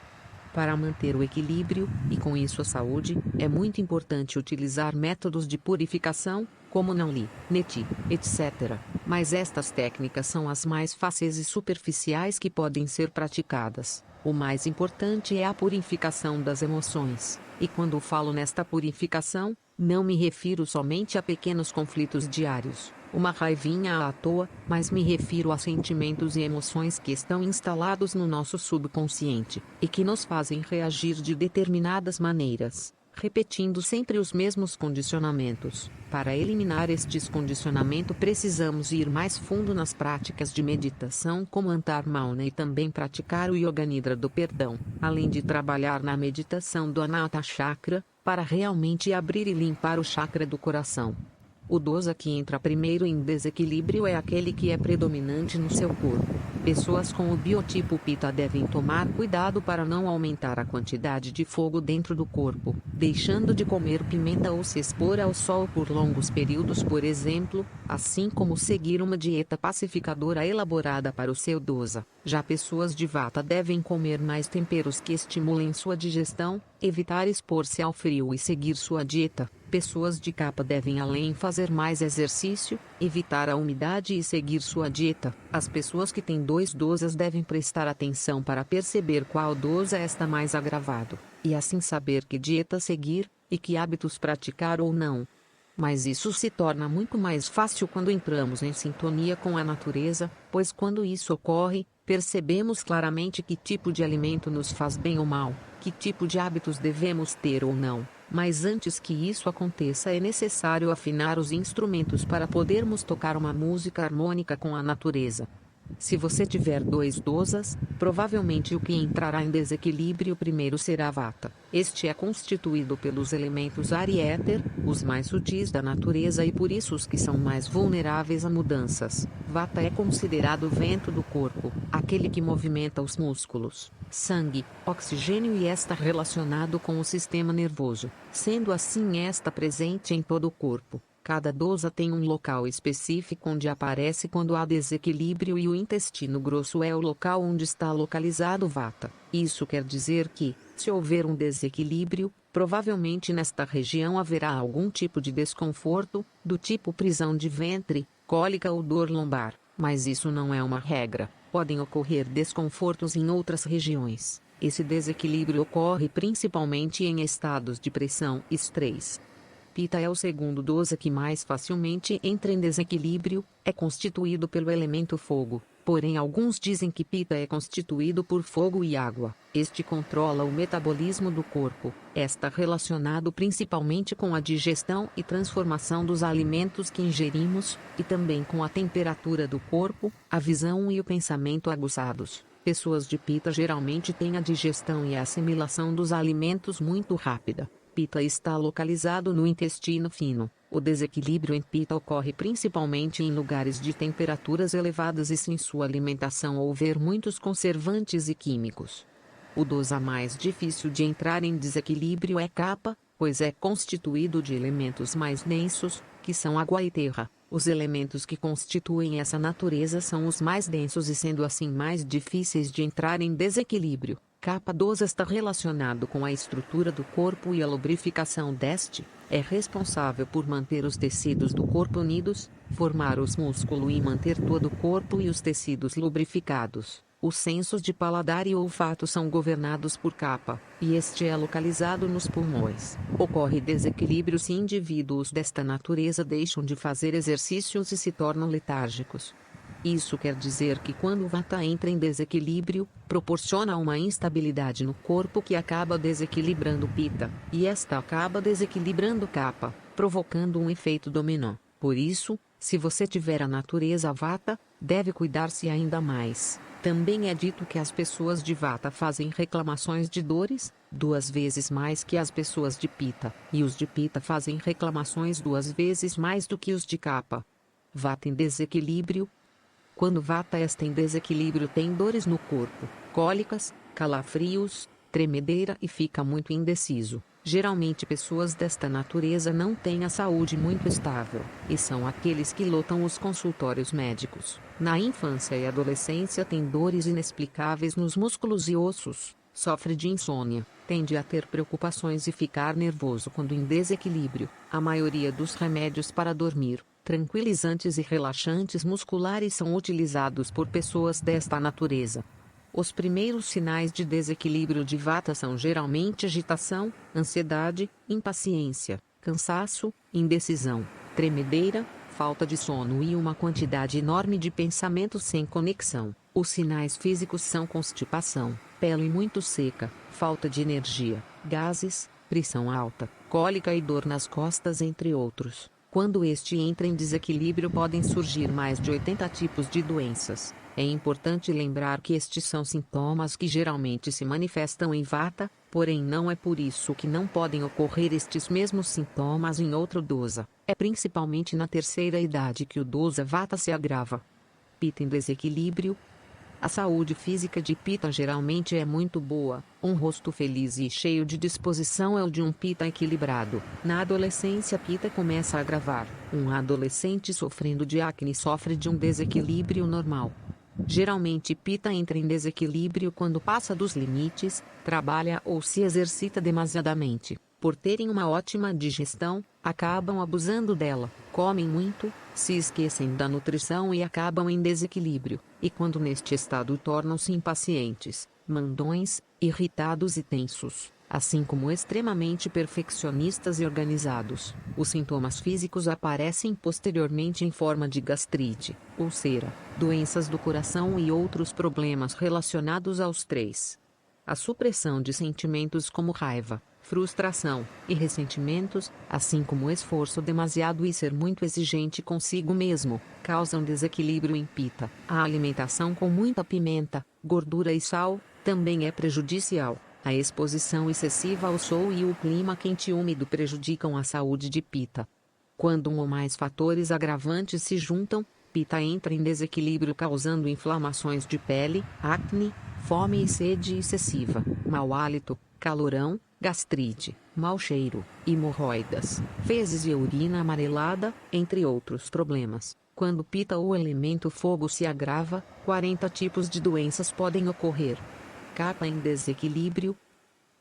Para manter o equilíbrio, e com isso a saúde, é muito importante utilizar métodos de purificação, como Nauli, Neti, etc. Mas estas técnicas são as mais fáceis e superficiais que podem ser praticadas. O mais importante é a purificação das emoções. E quando falo nesta purificação, não me refiro somente a pequenos conflitos diários, uma raivinha à toa, mas me refiro a sentimentos e emoções que estão instalados no nosso subconsciente, e que nos fazem reagir de determinadas maneiras, repetindo sempre os mesmos condicionamentos. Para eliminar estes condicionamentos precisamos ir mais fundo nas práticas de meditação como Antar Mauna e também praticar o Yoga Nidra do perdão, além de trabalhar na meditação do Anahata Chakra, para realmente abrir e limpar o chakra do coração. O dosa que entra primeiro em desequilíbrio é aquele que é predominante no seu corpo. Pessoas com o biotipo Pitta devem tomar cuidado para não aumentar a quantidade de fogo dentro do corpo, deixando de comer pimenta ou se expor ao sol por longos períodos, por exemplo, assim como seguir uma dieta pacificadora elaborada para o seu dosa. Já pessoas de Vata devem comer mais temperos que estimulem sua digestão, evitar expor-se ao frio e seguir sua dieta. Pessoas de Kapha devem além fazer mais exercício, evitar a umidade e seguir sua dieta. As pessoas que têm dois dosas devem prestar atenção para perceber qual dosa está mais agravado, e assim saber que dieta seguir, e que hábitos praticar ou não. Mas isso se torna muito mais fácil quando entramos em sintonia com a natureza, pois quando isso ocorre, percebemos claramente que tipo de alimento nos faz bem ou mal, que tipo de hábitos devemos ter ou não. Mas antes que isso aconteça é necessário afinar os instrumentos para podermos tocar uma música harmônica com a natureza. Se você tiver dois dosas, provavelmente o que entrará em desequilíbrio primeiro será Vata. Este é constituído pelos elementos ar e éter, os mais sutis da natureza e por isso os que são mais vulneráveis a mudanças. Vata é considerado o vento do corpo, aquele que movimenta os músculos, sangue, oxigênio e está relacionado com o sistema nervoso. Sendo assim, está presente em todo o corpo. Cada dosa tem um local específico onde aparece quando há desequilíbrio e o intestino grosso é o local onde está localizado Vata. Isso quer dizer que, se houver um desequilíbrio, provavelmente nesta região haverá algum tipo de desconforto, do tipo prisão de ventre, cólica ou dor lombar, mas isso não é uma regra. Podem ocorrer desconfortos em outras regiões. Esse desequilíbrio ocorre principalmente em estados de pressão e estresse. Pitta é o segundo dosa que mais facilmente entra em desequilíbrio, é constituído pelo elemento fogo, porém alguns dizem que Pitta é constituído por fogo e água. Este controla o metabolismo do corpo, está relacionado principalmente com a digestão e transformação dos alimentos que ingerimos, e também com a temperatura do corpo, a visão e o pensamento aguçados. Pessoas de Pitta geralmente têm a digestão e a assimilação dos alimentos muito rápida. Pitta está localizado no intestino fino. O desequilíbrio em Pitta ocorre principalmente em lugares de temperaturas elevadas e se em sua alimentação houver muitos conservantes e químicos. O dosa mais difícil de entrar em desequilíbrio é Kapha, pois é constituído de elementos mais densos, que são água e terra. Os elementos que constituem essa natureza são os mais densos e sendo assim mais difíceis de entrar em desequilíbrio. Kapha dosa está relacionado com a estrutura do corpo e a lubrificação deste, é responsável por manter os tecidos do corpo unidos, formar os músculos e manter todo o corpo e os tecidos lubrificados. Os sensos de paladar e olfato são governados por Kapha, e este é localizado nos pulmões. Ocorre desequilíbrio se indivíduos desta natureza deixam de fazer exercícios e se tornam letárgicos. Isso quer dizer que quando Vata entra em desequilíbrio, proporciona uma instabilidade no corpo que acaba desequilibrando Pitta, e esta acaba desequilibrando Kapha, provocando um efeito dominó. Por isso, se você tiver a natureza Vata, deve cuidar-se ainda mais. Também é dito que as pessoas de Vata fazem reclamações de dores, 2 vezes mais que as pessoas de Pitta, e os de Pitta fazem reclamações 2 vezes mais do que os de Kapha. Vata em desequilíbrio. Quando Vata está em desequilíbrio tem dores no corpo, cólicas, calafrios, tremedeira e fica muito indeciso. Geralmente pessoas desta natureza não têm a saúde muito estável, e são aqueles que lotam os consultórios médicos. Na infância e adolescência tem dores inexplicáveis nos músculos e ossos, sofre de insônia, tende a ter preocupações e ficar nervoso quando em desequilíbrio. A maioria dos remédios para dormir, tranquilizantes e relaxantes musculares são utilizados por pessoas desta natureza. Os primeiros sinais de desequilíbrio de Vata são geralmente agitação, ansiedade, impaciência, cansaço, indecisão, tremedeira, falta de sono e uma quantidade enorme de pensamentos sem conexão. Os sinais físicos são constipação, pele muito seca, falta de energia, gases, pressão alta, cólica e dor nas costas, entre outros. Quando este entra em desequilíbrio podem surgir mais de 80 tipos de doenças. É importante lembrar que estes são sintomas que geralmente se manifestam em Vata, Porém não é por isso que não podem ocorrer estes mesmos sintomas em outro dosa. É principalmente na terceira idade que o dosa vata se agrava. Pita em desequilíbrio. A saúde física de Pita geralmente é muito boa. Um rosto feliz e cheio de disposição é o de um Pita equilibrado. Na adolescência, Pita começa a agravar. Um adolescente sofrendo de acne sofre de um desequilíbrio normal. Geralmente Pita entra em desequilíbrio quando passa dos limites, trabalha ou se exercita demasiadamente. Por terem uma ótima digestão, acabam abusando dela, comem muito, se esquecem da nutrição e acabam em desequilíbrio, e quando neste estado tornam-se impacientes, mandões, irritados e tensos, assim como extremamente perfeccionistas e organizados. Os sintomas físicos aparecem posteriormente em forma de gastrite, úlcera, doenças do coração e outros problemas relacionados aos três. A supressão de sentimentos como raiva, frustração e ressentimentos, assim como o esforço demasiado e ser muito exigente consigo mesmo, causam desequilíbrio em Pita. A alimentação com muita pimenta, gordura e sal também é prejudicial. A exposição excessiva ao sol e o clima quente e úmido prejudicam a saúde de Pita. Quando um ou mais fatores agravantes se juntam, Pita entra em desequilíbrio causando inflamações de pele, acne, fome e sede excessiva, mau hálito, calorão, gastrite, mau cheiro, hemorroidas, fezes e urina amarelada, entre outros problemas. Quando Pita ou elemento fogo se agrava, 40 tipos de doenças podem ocorrer. Kapha em desequilíbrio.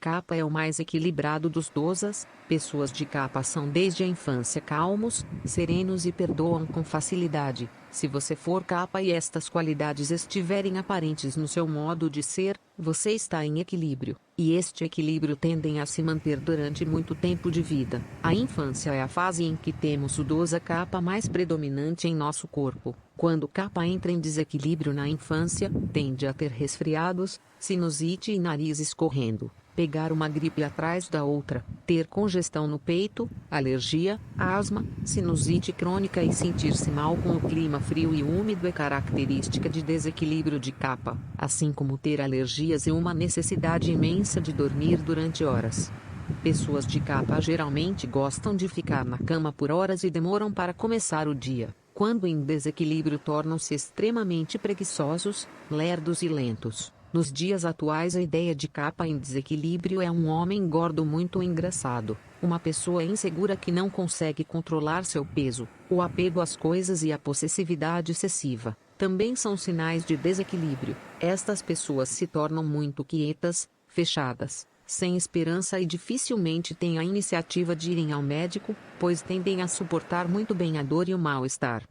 Kapha é o mais equilibrado dos dosas. Pessoas de Kapha são desde a infância calmos, serenos e perdoam com facilidade. Se você for Kapha e estas qualidades estiverem aparentes no seu modo de ser, você está em equilíbrio, e este equilíbrio tendem a se manter durante muito tempo de vida. A infância é a fase em que temos o dosa Kapha mais predominante em nosso corpo. Quando Kapha entra em desequilíbrio na infância, tende a ter resfriados, sinusite e nariz escorrendo, pegar uma gripe atrás da outra, ter congestão no peito, alergia, asma, sinusite crônica e sentir-se mal com o clima frio e úmido é característica de desequilíbrio de Kapha, assim como ter alergias e uma necessidade imensa de dormir durante horas. Pessoas de Kapha geralmente gostam de ficar na cama por horas e demoram para começar o dia. Quando em desequilíbrio tornam-se extremamente preguiçosos, lerdos e lentos. Nos dias atuais a ideia de Kapha em desequilíbrio é um homem gordo muito engraçado, uma pessoa insegura que não consegue controlar seu peso, o apego às coisas e a possessividade excessiva. Também são sinais de desequilíbrio. Estas pessoas se tornam muito quietas, fechadas, sem esperança e dificilmente têm a iniciativa de irem ao médico, pois tendem a suportar muito bem a dor e o mal-estar.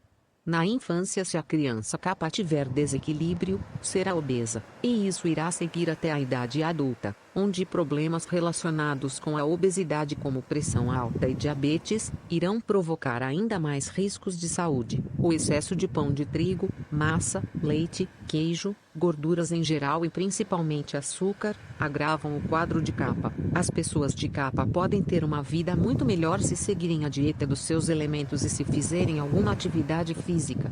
Na infância, se a criança Kapha tiver desequilíbrio, será obesa, e isso irá seguir até a idade adulta, onde problemas relacionados com a obesidade como pressão alta e diabetes, irão provocar ainda mais riscos de saúde. O excesso de pão de trigo, massa, leite, queijo, gorduras em geral e principalmente açúcar, agravam o quadro de Kapha. As pessoas de Kapha podem ter uma vida muito melhor se seguirem a dieta dos seus elementos e se fizerem alguma atividade física.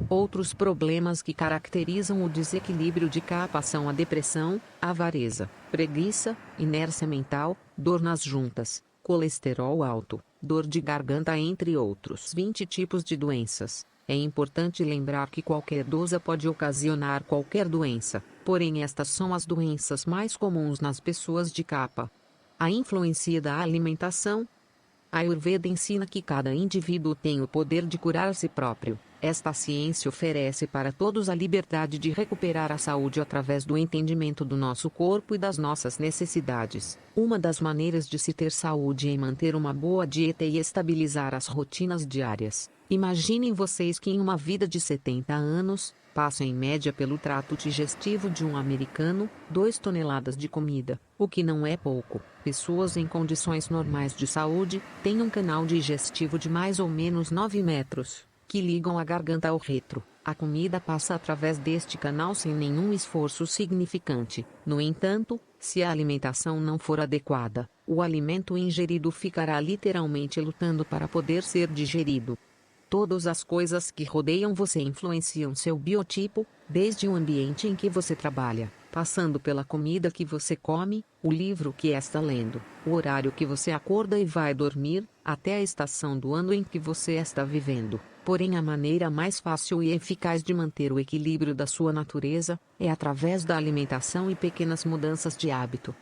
Outros problemas que caracterizam o desequilíbrio de Kapha são a depressão, a avareza, preguiça, inércia mental, dor nas juntas, colesterol alto, dor de garganta entre outros 20 tipos de doenças. É importante lembrar que qualquer dosa pode ocasionar qualquer doença, porém estas são as doenças mais comuns nas pessoas de Kapha. A influência da alimentação. A Ayurveda ensina que cada indivíduo tem o poder de curar a si próprio. Esta ciência oferece para todos a liberdade de recuperar a saúde através do entendimento do nosso corpo e das nossas necessidades. Uma das maneiras de se ter saúde é manter uma boa dieta e estabilizar as rotinas diárias. Imaginem vocês que em uma vida de 70 anos, passam em média pelo trato digestivo de um americano, 2 toneladas de comida, o que não é pouco. Pessoas em condições normais de saúde, têm um canal digestivo de mais ou menos 9 metros, que ligam a garganta ao retro. A comida passa através deste canal sem nenhum esforço significante. No entanto, se a alimentação não for adequada, o alimento ingerido ficará literalmente lutando para poder ser digerido. Todas as coisas que rodeiam você influenciam seu biotipo, desde o ambiente em que você trabalha, passando pela comida que você come, o livro que está lendo, o horário que você acorda e vai dormir, até a estação do ano em que você está vivendo. Porém, a maneira mais fácil e eficaz de manter o equilíbrio da sua natureza é através da alimentação e pequenas mudanças de hábito.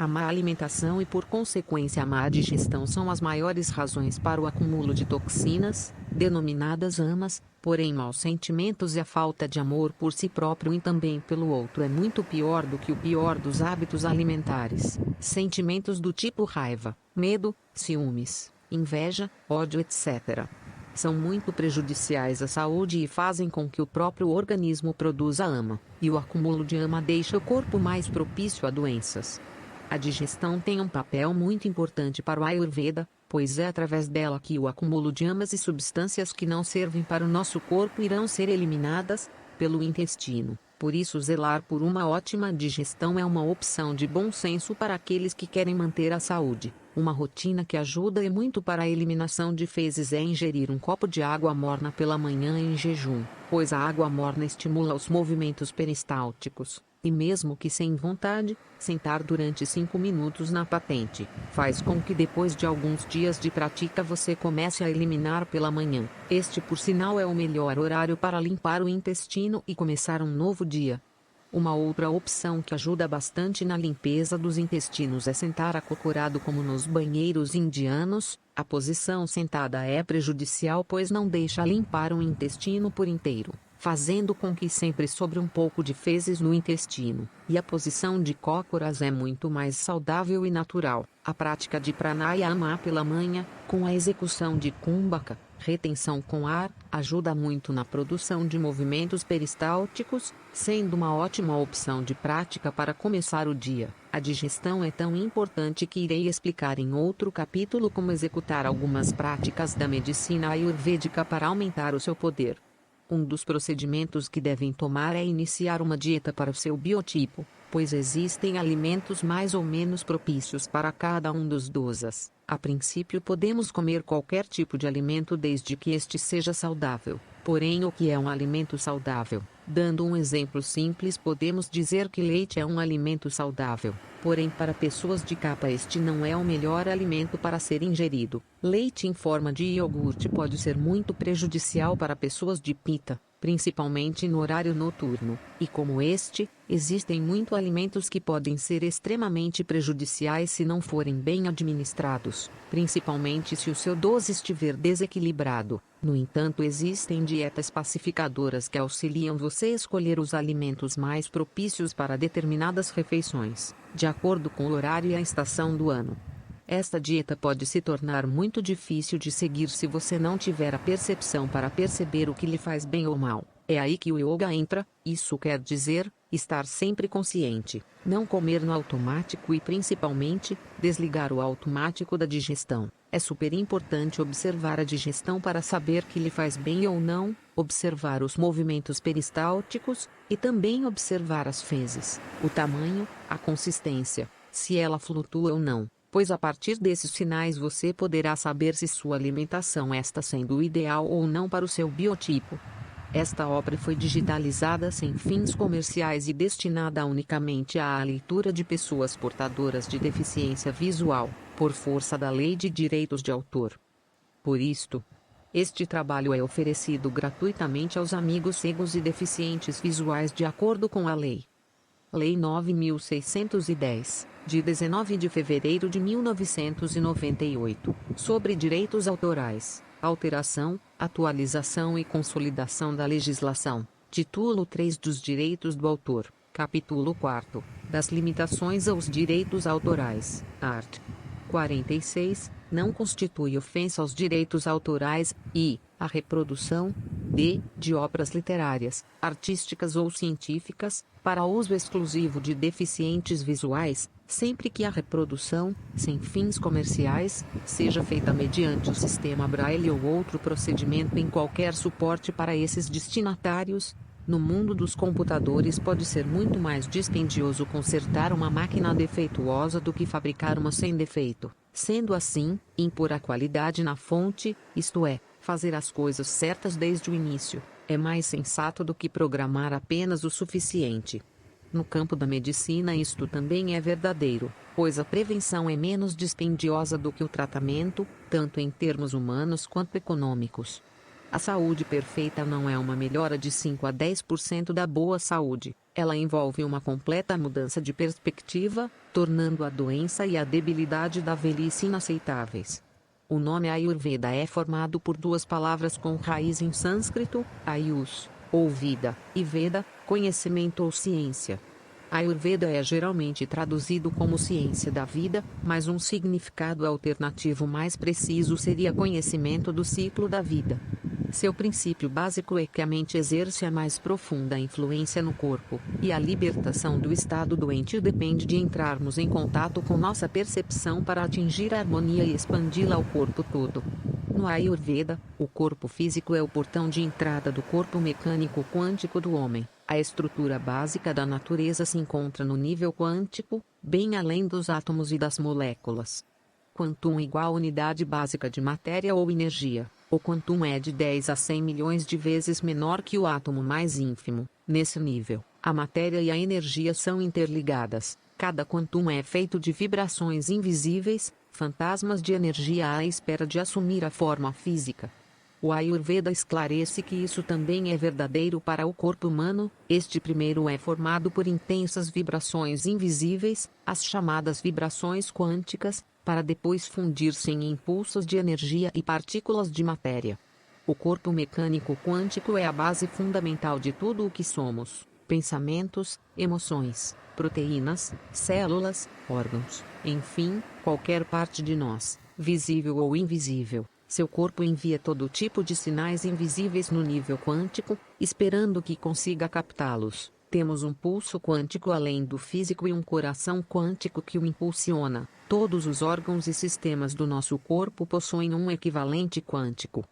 A má alimentação e, por consequência, a má digestão são as maiores razões para o acúmulo de toxinas, denominadas AMAs, porém maus sentimentos e a falta de amor por si próprio e também pelo outro é muito pior do que o pior dos hábitos alimentares. Sentimentos do tipo raiva, medo, ciúmes, inveja, ódio, etc. são muito prejudiciais à saúde e fazem com que o próprio organismo produza AMA, e o acúmulo de AMA deixa o corpo mais propício a doenças. A digestão tem um papel muito importante para o Ayurveda, pois é através dela que o acúmulo de AMAs e substâncias que não servem para o nosso corpo irão ser eliminadas pelo intestino. Por isso, zelar por uma ótima digestão é uma opção de bom senso para aqueles que querem manter a saúde. Uma rotina que ajuda e muito para a eliminação de fezes é ingerir um copo de água morna pela manhã em jejum, pois a água morna estimula os movimentos peristálticos. E mesmo que sem vontade, sentar durante 5 minutos na patente, faz com que depois de alguns dias de prática você comece a eliminar pela manhã. Este, por sinal, é o melhor horário para limpar o intestino e começar um novo dia. Uma outra opção que ajuda bastante na limpeza dos intestinos é sentar acocorado como nos banheiros indianos. A posição sentada é prejudicial pois não deixa limpar o intestino por inteiro, fazendo com que sempre sobre um pouco de fezes no intestino, e a posição de cócoras é muito mais saudável e natural. A prática de pranayama pela manhã, com a execução de kumbhaka, retenção com ar, ajuda muito na produção de movimentos peristálticos, sendo uma ótima opção de prática para começar o dia. A digestão é tão importante que irei explicar em outro capítulo como executar algumas práticas da medicina ayurvédica para aumentar o seu poder. Um dos procedimentos que devem tomar é iniciar uma dieta para o seu biotipo, pois existem alimentos mais ou menos propícios para cada um dos dosas. A princípio podemos comer qualquer tipo de alimento desde que este seja saudável. Porém, o que é um alimento saudável? Dando um exemplo simples, podemos dizer que leite é um alimento saudável. Porém, para pessoas de capa este não é o melhor alimento para ser ingerido. Leite em forma de iogurte pode ser muito prejudicial para pessoas de pita, principalmente no horário noturno, e como este, existem muitos alimentos que podem ser extremamente prejudiciais se não forem bem administrados, principalmente se o seu dose estiver desequilibrado. No entanto, existem dietas pacificadoras que auxiliam você a escolher os alimentos mais propícios para determinadas refeições, de acordo com o horário e a estação do ano. Esta dieta pode se tornar muito difícil de seguir se você não tiver a percepção para perceber o que lhe faz bem ou mal. É aí que o yoga entra, isso quer dizer, estar sempre consciente, não comer no automático e principalmente, desligar o automático da digestão. É super importante observar a digestão para saber que lhe faz bem ou não, observar os movimentos peristálticos, e também observar as fezes, o tamanho, a consistência, se ela flutua ou não. Pois a partir desses sinais você poderá saber se sua alimentação está sendo ideal ou não para o seu biotipo. Esta obra foi digitalizada sem fins comerciais e destinada unicamente à leitura de pessoas portadoras de deficiência visual, por força da Lei de Direitos de Autor. Por isto, este trabalho é oferecido gratuitamente aos amigos cegos e deficientes visuais de acordo com a Lei. Lei 9.610, de 19 de fevereiro de 1998, sobre direitos autorais, alteração, atualização e consolidação da legislação, título 3 dos direitos do autor, capítulo 4, das limitações aos direitos autorais, art. 46, não constitui ofensa aos direitos autorais, e a reprodução de obras literárias, artísticas ou científicas, para uso exclusivo de deficientes visuais, sempre que a reprodução, sem fins comerciais, seja feita mediante o sistema Braille ou outro procedimento em qualquer suporte para esses destinatários. No mundo dos computadores pode ser muito mais dispendioso consertar uma máquina defeituosa do que fabricar uma sem defeito. Sendo assim, impor a qualidade na fonte, isto é, fazer as coisas certas desde o início, é mais sensato do que programar apenas o suficiente. No campo da medicina isto também é verdadeiro, pois a prevenção é menos dispendiosa do que o tratamento, tanto em termos humanos quanto econômicos. A saúde perfeita não é uma melhora de 5 a 10% da boa saúde, ela envolve uma completa mudança de perspectiva, tornando a doença e a debilidade da velhice inaceitáveis. O nome Ayurveda é formado por duas palavras com raiz em sânscrito, ayus, ou vida, e Veda, conhecimento ou ciência. Ayurveda é geralmente traduzido como ciência da vida, mas um significado alternativo mais preciso seria conhecimento do ciclo da vida. Seu princípio básico é que a mente exerce a mais profunda influência no corpo, e a libertação do estado doente depende de entrarmos em contato com nossa percepção para atingir a harmonia e expandi-la ao corpo todo. No Ayurveda, o corpo físico é o portão de entrada do corpo mecânico quântico do homem. A estrutura básica da natureza se encontra no nível quântico, bem além dos átomos e das moléculas. Quantum igual unidade básica de matéria ou energia. O quantum é de 10 a 100 milhões de vezes menor que o átomo mais ínfimo. Nesse nível, a matéria e a energia são interligadas. Cada quantum é feito de vibrações invisíveis, fantasmas de energia à espera de assumir a forma física. O Ayurveda esclarece que isso também é verdadeiro para o corpo humano. Este primeiro é formado por intensas vibrações invisíveis, as chamadas vibrações quânticas, para depois fundir-se em impulsos de energia e partículas de matéria. O corpo mecânico quântico é a base fundamental de tudo o que somos: pensamentos, emoções, proteínas, células, órgãos, enfim, qualquer parte de nós, visível ou invisível. Seu corpo envia todo tipo de sinais invisíveis no nível quântico, esperando que consiga captá-los. Temos um pulso quântico além do físico e um coração quântico que o impulsiona. Todos os órgãos e sistemas do nosso corpo possuem um equivalente quântico.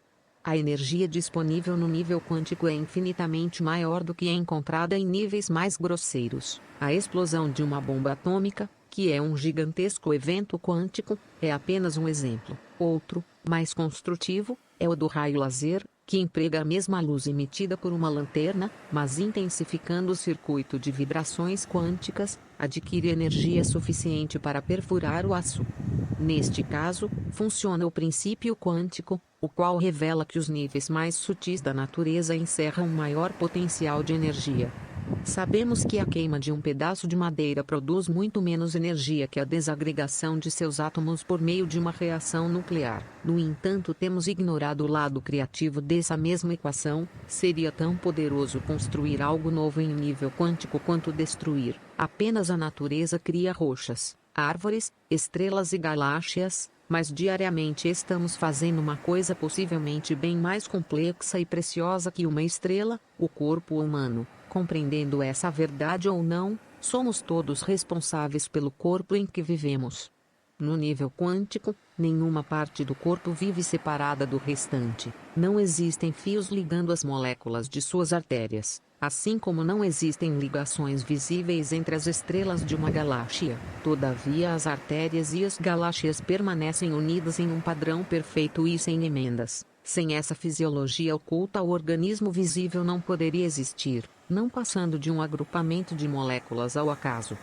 A energia disponível no nível quântico é infinitamente maior do que a encontrada em níveis mais grosseiros. A explosão de uma bomba atômica, que é um gigantesco evento quântico, é apenas um exemplo. Outro, mais construtivo, é o do raio laser, que emprega a mesma luz emitida por uma lanterna, mas intensificando o circuito de vibrações quânticas, adquire energia suficiente para perfurar o aço. Neste caso, funciona o princípio quântico, o qual revela que os níveis mais sutis da natureza encerram um maior potencial de energia. Sabemos que a queima de um pedaço de madeira produz muito menos energia que a desagregação de seus átomos por meio de uma reação nuclear. No entanto, temos ignorado o lado criativo dessa mesma equação. Seria tão poderoso construir algo novo em nível quântico quanto destruir. Apenas a natureza cria rochas, árvores, estrelas e galáxias, mas diariamente estamos fazendo uma coisa possivelmente bem mais complexa e preciosa que uma estrela, o corpo humano. Compreendendo essa verdade ou não, somos todos responsáveis pelo corpo em que vivemos. No nível quântico, nenhuma parte do corpo vive separada do restante. Não existem fios ligando as moléculas de suas artérias, assim como não existem ligações visíveis entre as estrelas de uma galáxia. Todavia, as artérias e as galáxias permanecem unidas em um padrão perfeito e sem emendas. Sem essa fisiologia oculta, o organismo visível não poderia existir, não passando de um agrupamento de moléculas ao acaso.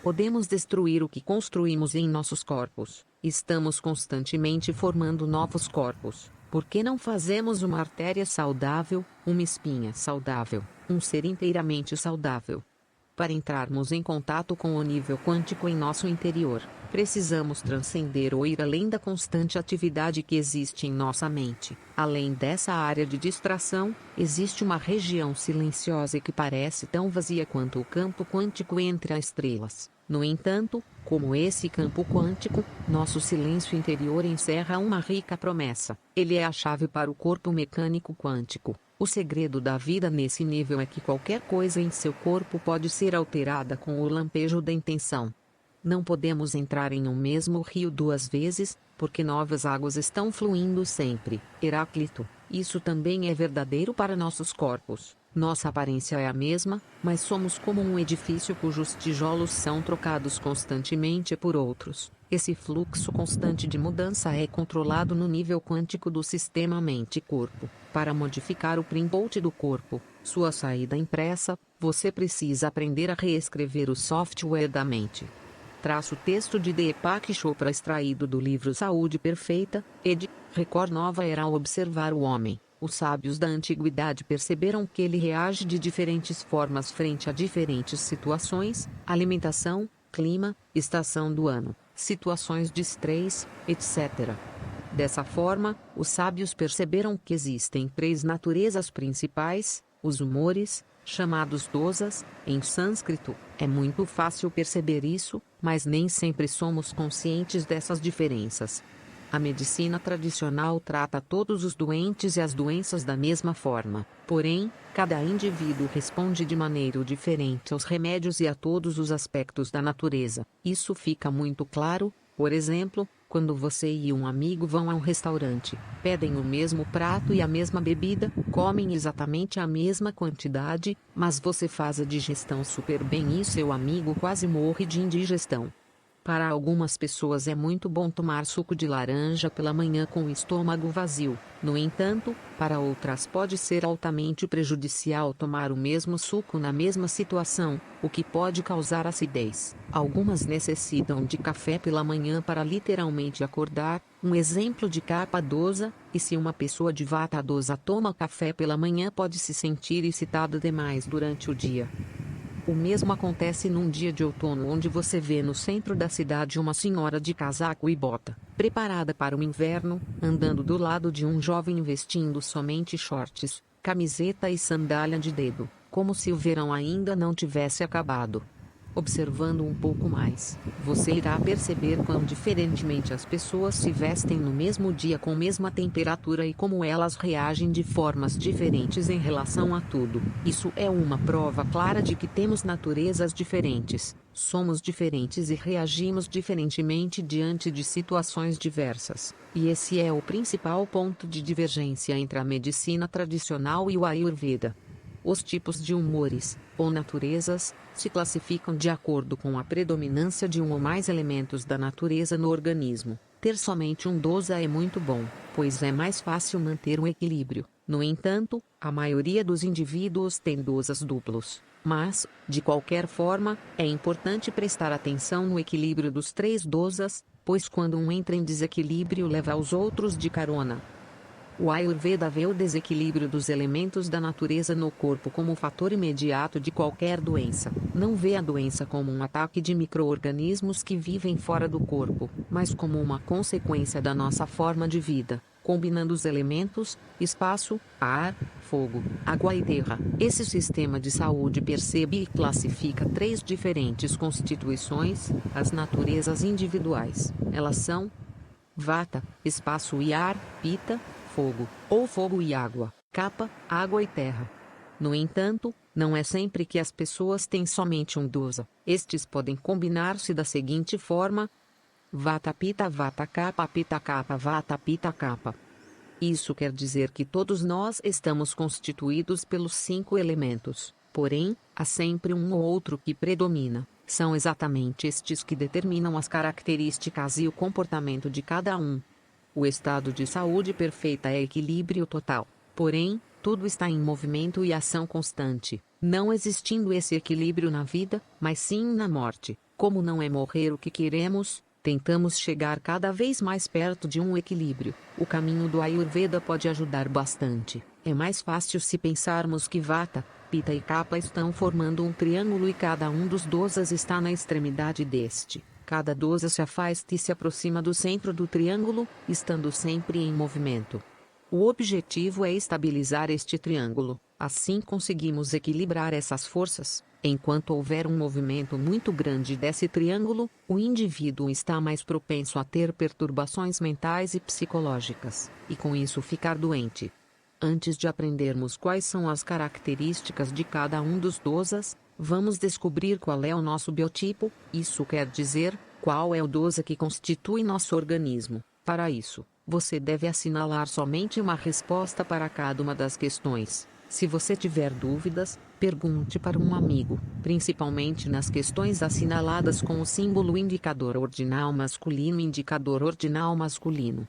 Podemos destruir o que construímos em nossos corpos. Estamos constantemente formando novos corpos. Por que não fazemos uma artéria saudável, uma espinha saudável, um ser inteiramente saudável? Para entrarmos em contato com o nível quântico em nosso interior, precisamos transcender ou ir além da constante atividade que existe em nossa mente. Além dessa área de distração, existe uma região silenciosa que parece tão vazia quanto o campo quântico entre as estrelas. No entanto, como esse campo quântico, nosso silêncio interior encerra uma rica promessa. Ele é a chave para o corpo mecânico quântico. O segredo da vida nesse nível é que qualquer coisa em seu corpo pode ser alterada com o lampejo da intenção. Não podemos entrar em um mesmo rio duas vezes, porque novas águas estão fluindo sempre. Heráclito. Isso também é verdadeiro para nossos corpos. Nossa aparência é a mesma, mas somos como um edifício cujos tijolos são trocados constantemente por outros. Esse fluxo constante de mudança é controlado no nível quântico do sistema mente-corpo. Para modificar o print do corpo, sua saída impressa, você precisa aprender a reescrever o software da mente. Traço texto de Deepak Chopra extraído do livro Saúde Perfeita, ed. Record Nova Era. Ao observar o homem, os sábios da antiguidade perceberam que ele reage de diferentes formas frente a diferentes situações: alimentação, clima, estação do ano, situações de estresse, etc. Dessa forma, os sábios perceberam que existem 3 naturezas principais: os humores, chamados dosas, em sânscrito. É muito fácil perceber isso, mas nem sempre somos conscientes dessas diferenças. A medicina tradicional trata todos os doentes e as doenças da mesma forma, porém, cada indivíduo responde de maneira diferente aos remédios e a todos os aspectos da natureza. Isso fica muito claro, por exemplo, quando você e um amigo vão a um restaurante, pedem o mesmo prato e a mesma bebida, comem exatamente a mesma quantidade, mas você faz a digestão super bem e seu amigo quase morre de indigestão. Para algumas pessoas é muito bom tomar suco de laranja pela manhã com o estômago vazio. No entanto, para outras pode ser altamente prejudicial tomar o mesmo suco na mesma situação, o que pode causar acidez. Algumas necessitam de café pela manhã para literalmente acordar, um exemplo de capa dosa, e se uma pessoa de vata dosa toma café pela manhã pode se sentir excitada demais durante o dia. O mesmo acontece num dia de outono onde você vê no centro da cidade uma senhora de casaco e bota, preparada para o inverno, andando do lado de um jovem vestindo somente shorts, camiseta e sandália de dedo, como se o verão ainda não tivesse acabado. Observando um pouco mais, você irá perceber quão diferentemente as pessoas se vestem no mesmo dia com a mesma temperatura e como elas reagem de formas diferentes em relação a tudo. Isso é uma prova clara de que temos naturezas diferentes, somos diferentes e reagimos diferentemente diante de situações diversas. E esse é o principal ponto de divergência entre a medicina tradicional e o Ayurveda. Os tipos de humores, ou naturezas, se classificam de acordo com a predominância de um ou mais elementos da natureza no organismo. Ter somente um dosa é muito bom, pois é mais fácil manter um equilíbrio. No entanto, a maioria dos indivíduos tem dosas duplos. Mas, de qualquer forma, é importante prestar atenção no equilíbrio dos 3 dosas, pois quando um entra em desequilíbrio leva os outros de carona. O Ayurveda vê o desequilíbrio dos elementos da natureza no corpo como um fator imediato de qualquer doença. Não vê a doença como um ataque de micro-organismos que vivem fora do corpo, mas como uma consequência da nossa forma de vida, combinando os elementos, espaço, ar, fogo, água e terra. Esse sistema de saúde percebe e classifica 3 diferentes constituições, as naturezas individuais. Elas são Vata, espaço e ar, Pitta, fogo, ou fogo e água, Kapha, água e terra. No entanto, não é sempre que as pessoas têm somente um dosa. Estes podem combinar-se da seguinte forma: Vata Pitta Kapha Vata Pitta Kapha. Isso quer dizer que todos nós estamos constituídos pelos 5 elementos, porém, há sempre um ou outro que predomina. São exatamente estes que determinam as características e o comportamento de cada um. O estado de saúde perfeita é equilíbrio total, porém, tudo está em movimento e ação constante, não existindo esse equilíbrio na vida, mas sim na morte. Como não é morrer o que queremos, tentamos chegar cada vez mais perto de um equilíbrio. O caminho do Ayurveda pode ajudar bastante. É mais fácil se pensarmos que Vata, Pitta e Kapha estão formando um triângulo e cada um dos dosas está na extremidade deste. Cada dosa se afasta e se aproxima do centro do triângulo, estando sempre em movimento. O objetivo é estabilizar este triângulo, assim conseguimos equilibrar essas forças. Enquanto houver um movimento muito grande desse triângulo, o indivíduo está mais propenso a ter perturbações mentais e psicológicas, e com isso ficar doente. Antes de aprendermos quais são as características de cada um dos dosas, vamos descobrir qual é o nosso biotipo, isso quer dizer, qual é o dosa que constitui nosso organismo. Para isso, Você deve assinalar somente uma resposta para cada uma das questões. Se você tiver dúvidas, pergunte para um amigo, principalmente nas questões assinaladas com o símbolo indicador ordinal masculino e indicador ordinal masculino.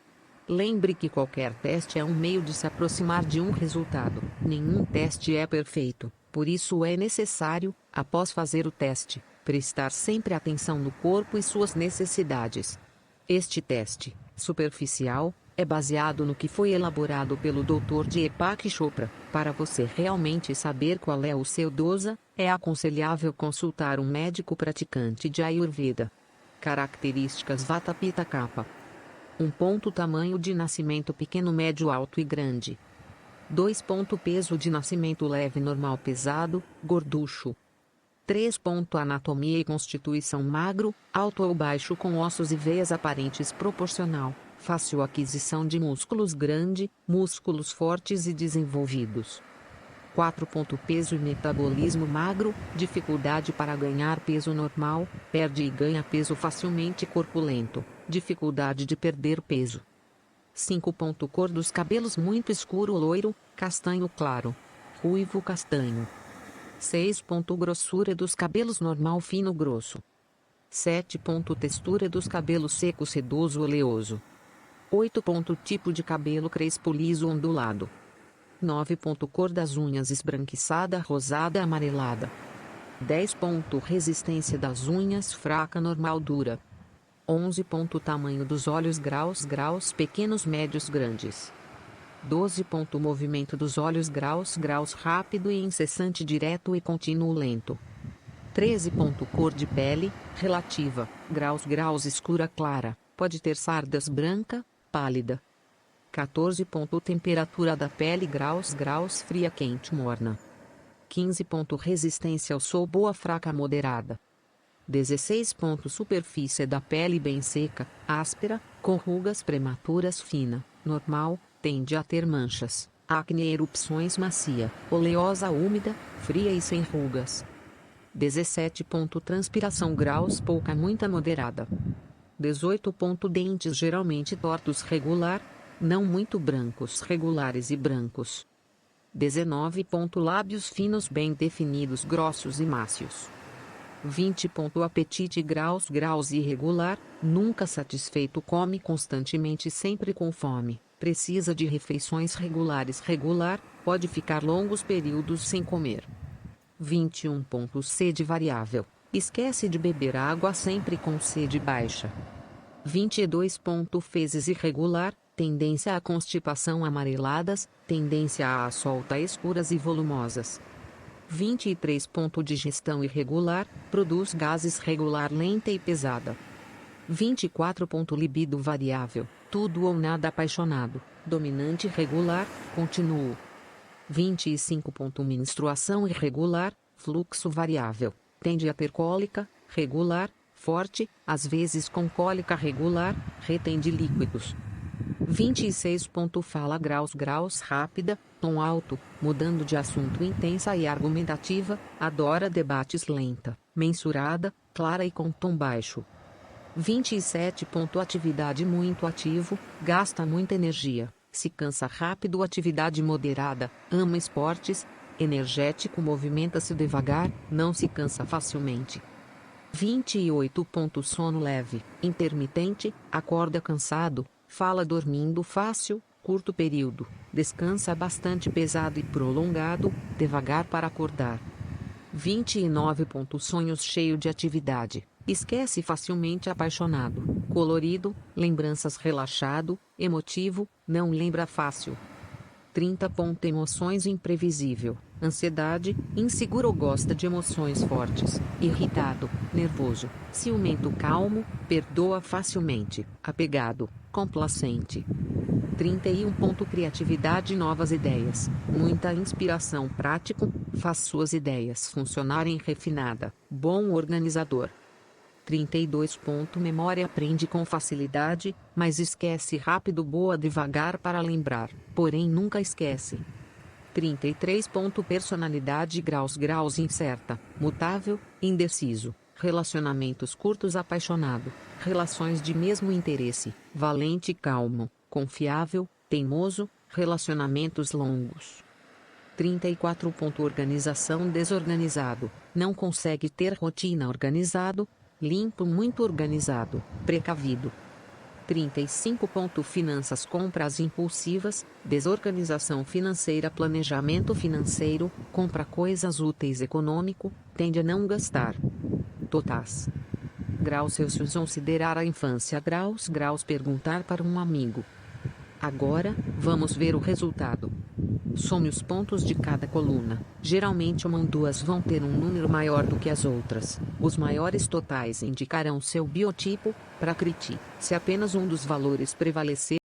Lembre que qualquer teste é um meio de se aproximar de um resultado. Nenhum teste é perfeito, por isso é necessário, após fazer o teste, prestar sempre atenção no corpo e suas necessidades. Este teste, superficial, é baseado no que foi elaborado pelo Dr. Deepak Chopra. Para você realmente saber qual é o seu dosa, é aconselhável consultar um médico praticante de Ayurveda. Características Vata Pitta Kapha. 1 ponto tamanho de nascimento pequeno, médio, alto e grande. 2 ponto peso de nascimento leve, normal, pesado, gorducho. 3 ponto anatomia e constituição magro, alto ou baixo com ossos e veias aparentes proporcional, fácil aquisição de músculos grande, músculos fortes e desenvolvidos. 4 ponto peso e metabolismo magro, dificuldade para ganhar peso normal, perde e ganha peso facilmente, corpulento, dificuldade de perder peso. 5 ponto cor dos cabelos muito escuro, loiro, castanho claro, ruivo, castanho. 6 ponto grossura dos cabelos normal, fino, grosso. 7 ponto textura dos cabelos seco, sedoso, oleoso. 8 ponto tipo de cabelo crespo, liso, ondulado. 9 ponto cor das unhas, esbranquiçada, rosada, amarelada. 10 ponto resistência das unhas, fraca, normal, dura. 11 ponto tamanho dos olhos, graus, pequenos, médios, grandes. 12 ponto movimento dos olhos, graus, rápido e incessante, direto e contínuo, lento. 13 ponto cor de pele, relativa, graus, escura, clara, pode ter sardas, branca, pálida. 14 ponto temperatura da pele, graus, fria, quente, morna. 15 ponto resistência ao sol, boa, fraca, moderada. 16 ponto superfície da pele bem seca, áspera, com rugas prematuras, fina, normal, tende a ter manchas, acne e erupções, macia, oleosa, úmida, fria e sem rugas. 17 ponto transpiração, graus, pouca, muita, moderada. 18 ponto dentes geralmente tortos, regular, não muito brancos, regulares e brancos. 19 ponto lábios finos, bem definidos, grossos e mácios. 20 ponto apetite, graus, irregular, nunca satisfeito, come constantemente, sempre com fome, precisa de refeições regulares, regular, pode ficar longos períodos sem comer. 21 ponto sede variável, esquece de beber água sempre com sede baixa. 22 ponto fezes irregular, tendência à constipação, amareladas, tendência à solta, escuras e volumosas. 23 ponto digestão irregular, produz gases, regular, lenta e pesada. 24 ponto libido variável, tudo ou nada, apaixonado, dominante, regular, continuo. 25 ponto menstruação irregular, fluxo variável, tende a ter cólica, regular, forte, às vezes com cólica regular, retém de líquidos. 26 ponto fala, graus, rápida, tom alto, mudando de assunto, intensa e argumentativa, adora debates, lenta, mensurada, clara e com tom baixo. 27 ponto atividade muito ativo, gasta muita energia, se cansa rápido, atividade moderada, ama esportes, energético, movimenta-se devagar, não se cansa facilmente. 28 ponto sono leve, intermitente, acorda cansado, fala dormindo fácil, curto período, descansa bastante, pesado e prolongado, devagar para acordar. 29 ponto sonhos cheio de atividade, esquece facilmente, apaixonado, colorido, lembranças, relaxado, emotivo, não lembra fácil. 30 ponto emoções imprevisível, ansiedade, inseguro ou gosta de emoções fortes, irritado, nervoso, ciumento, calmo, perdoa facilmente, apegado, complacente. 31 ponto criatividade, novas ideias, muita inspiração, prático, faz suas ideias funcionarem, refinada, bom organizador. 32 ponto memória, aprende com facilidade, mas esquece rápido, boa devagar para lembrar, porém nunca esquece. 33 ponto personalidade, graus, incerta, mutável, indeciso, relacionamentos curtos, apaixonado, relações de mesmo interesse, valente, calmo, confiável, teimoso, relacionamentos longos. 34. Organização desorganizado, não consegue ter rotina organizado, limpo muito organizado, precavido. 35. Finanças compras impulsivas, desorganização financeira planejamento financeiro, compra coisas úteis econômico, tende a não gastar. Totais. Graus Celsius considerar a infância graus perguntar para um amigo. Agora, vamos ver o resultado. Some os pontos de cada coluna. Geralmente uma ou duas vão ter um número maior do que as outras. Os maiores totais indicarão seu biotipo, Prakriti. Se apenas um dos valores prevalecer,